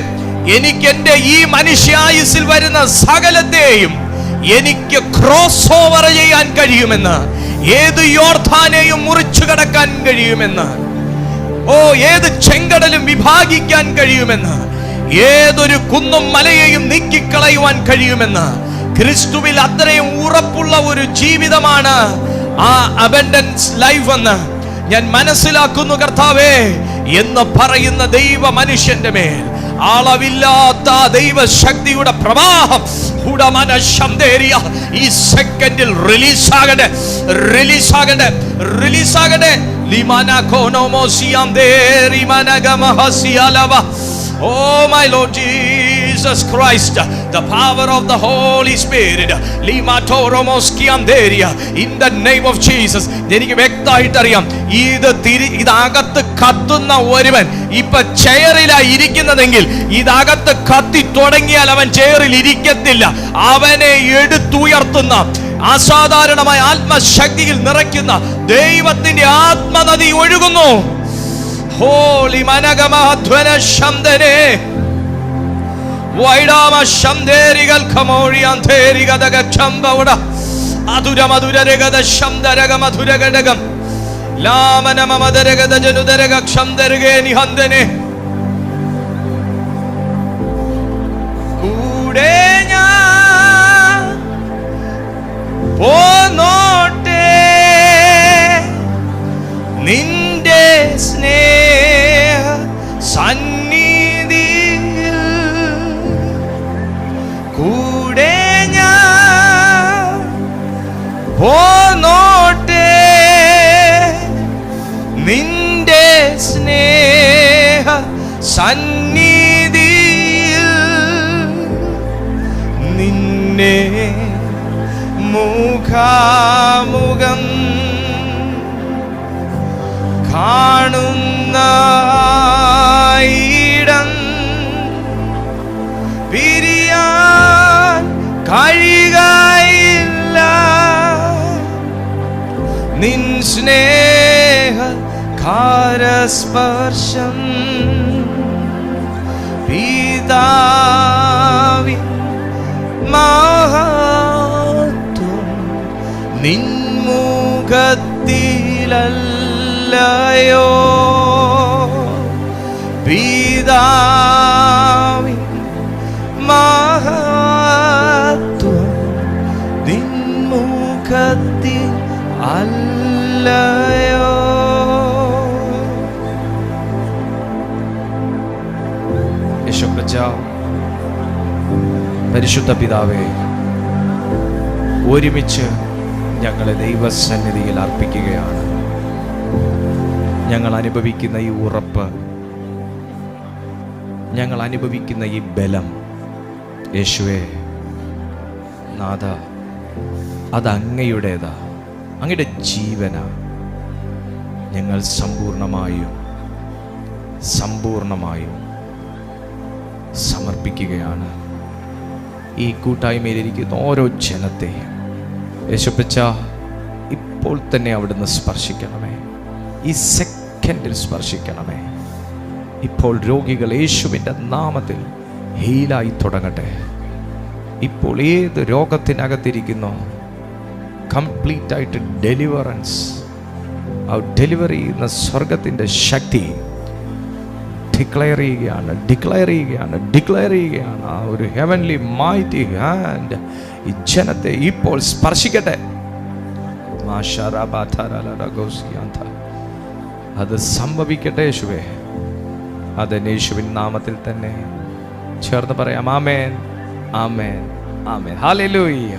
എനിക്ക് എൻ്റെ ഈ മനുഷ്യായുസ്സിൽ വരുന്ന സകലത്തെയും എനിക്ക് ക്രോസ് ഓവർ ചെയ്യാൻ കഴിയുമെന്ന്, ഏത് യോർദാനെയും മുറിച്ചു കടക്കാൻ കഴിയുമെന്ന്, ഏത് ചെങ്കടലും വിഭാഗിക്കാൻ കഴിയുമെന്ന്, ഏതൊരു കുന്നും മലയെയും നീക്കിക്കളയുവാൻ കഴിയുമെന്ന്, ക്രിസ്തുവിൽ അത്രയും ഉറപ്പുള്ള ഒരു ജീവിതമാണ് ആ അബൻഡൻസ് ലൈഫ് എന്ന് ഞാൻ മനസ്സിലാക്കുന്നു കർത്താവേ എന്ന് പറയുന്ന ദൈവ മനുഷ്യന്റെ മേൽ അളവില്ലാത്ത ദൈവശക്തിയുടെ പ്രവാഹം ഈ സെക്കൻഡിൽ റിലീസാകട്ടെ. Oh my Lord Jesus Christ, the power of the Holy Spirit, in the name of Jesus. എനിക്ക് വ്യക്തമായിട്ട് അറിയാം, ഇതകത്ത് കത്തുന്ന ഒരുവൻ ഇപ്പൊ ചെയറിലായി ഇരിക്കുന്നതെങ്കിൽ, ഇതകത്ത് കത്തി തുടങ്ങിയാൽ അവൻ ചെയറിൽ ഇരിക്കത്തില്ല. അവനെ എടുത്തുയർത്തുന്ന, അസാധാരണമായ ആത്മശക്തിയിൽ നിറയ്ക്കുന്ന ദൈവത്തിന്റെ ആത്മനദി ഒഴുകുന്നു. Holy Managamadhwana Shamdane Vaidama Shamderigal Kamorian Terigadaga Chambauda Adura Madura Regada Shamdaraga Madhuragadagam Lamana Mamadaraga Janudaraga Shamdaragani Handane Kudenya Ponote Ninde സ്നേഹ സന്നിധിയിൽ കൂടെ ഞാൻ പോന്നോട്ടെ, നിന്റെ സ്നേഹ സന്നിധിയിൽ നിന്നെ മുഖാമുഖം കാണുന്ന ഇടം പിരിയാൻ കഴിയുകയില്ല. നിൻ സ്നേഹ കാരസ്പർശം പിതാവിൻ മഹത്വം നിൻ മുഖത്തിലല്ലയോ. പിതാവിൻ മഹത്വം നിൻ മുഖത്തിൽ അല്ലയോ. യേശുപ്പച്ച, പരിശുദ്ധ പിതാവേ, ഒരുമിച്ച് ഞങ്ങളെ ദൈവസന്നിധിയിൽ അർപ്പിക്കുകയാണ്. ഞങ്ങൾ അനുഭവിക്കുന്ന ഈ ഉറപ്പ്, ഞങ്ങൾ അനുഭവിക്കുന്ന ഈ ബലം, യേശുവേ നാഥ, അത് അങ്ങയുടേതാ, അങ്ങയുടെ ജീവനാ. ഞങ്ങൾ സമ്പൂർണമായും സമർപ്പിക്കുകയാണ്. ഈ കൂട്ടായ്മയിലിരിക്കുന്ന ഓരോ ജനത്തെയും യേശുപ്പച്ച ഇപ്പോൾ തന്നെ അവിടുന്ന് സ്പർശിക്കണമേ. ഈ സെക്കൻഡിൽ സ്പർശിക്കണമേ. ഇപ്പോൾ രോഗികൾ യേശുവിൻ്റെ നാമത്തിൽ ഹീലായി തുടങ്ങട്ടെ. ഇപ്പോൾ ഏത് രോഗത്തിനകത്തിരിക്കുന്നോ കംപ്ലീറ്റ് ആയിട്ട് ഡെലിവറൻസ്, ആ ഡെലിവറി ചെയ്യുന്ന സ്വർഗത്തിൻ്റെ ശക്തി ഡിക്ലെയർ ചെയ്യുകയാണ്. ആ ഒരു ഹെവൻലി മൈറ്റി ഹാൻഡ് ഈ ജനത്തെ ഇപ്പോൾ സ്പർശിക്കട്ടെ. അത് സംഭവിക്കട്ടെ യേശുവേ. അതെന്നെ യേശുവിൻ നാമത്തിൽ തന്നെ ചേർന്ന് പറയാം. ആമേൻ, ആമേൻ, ആമേൻ. ഹല്ലേലൂയ.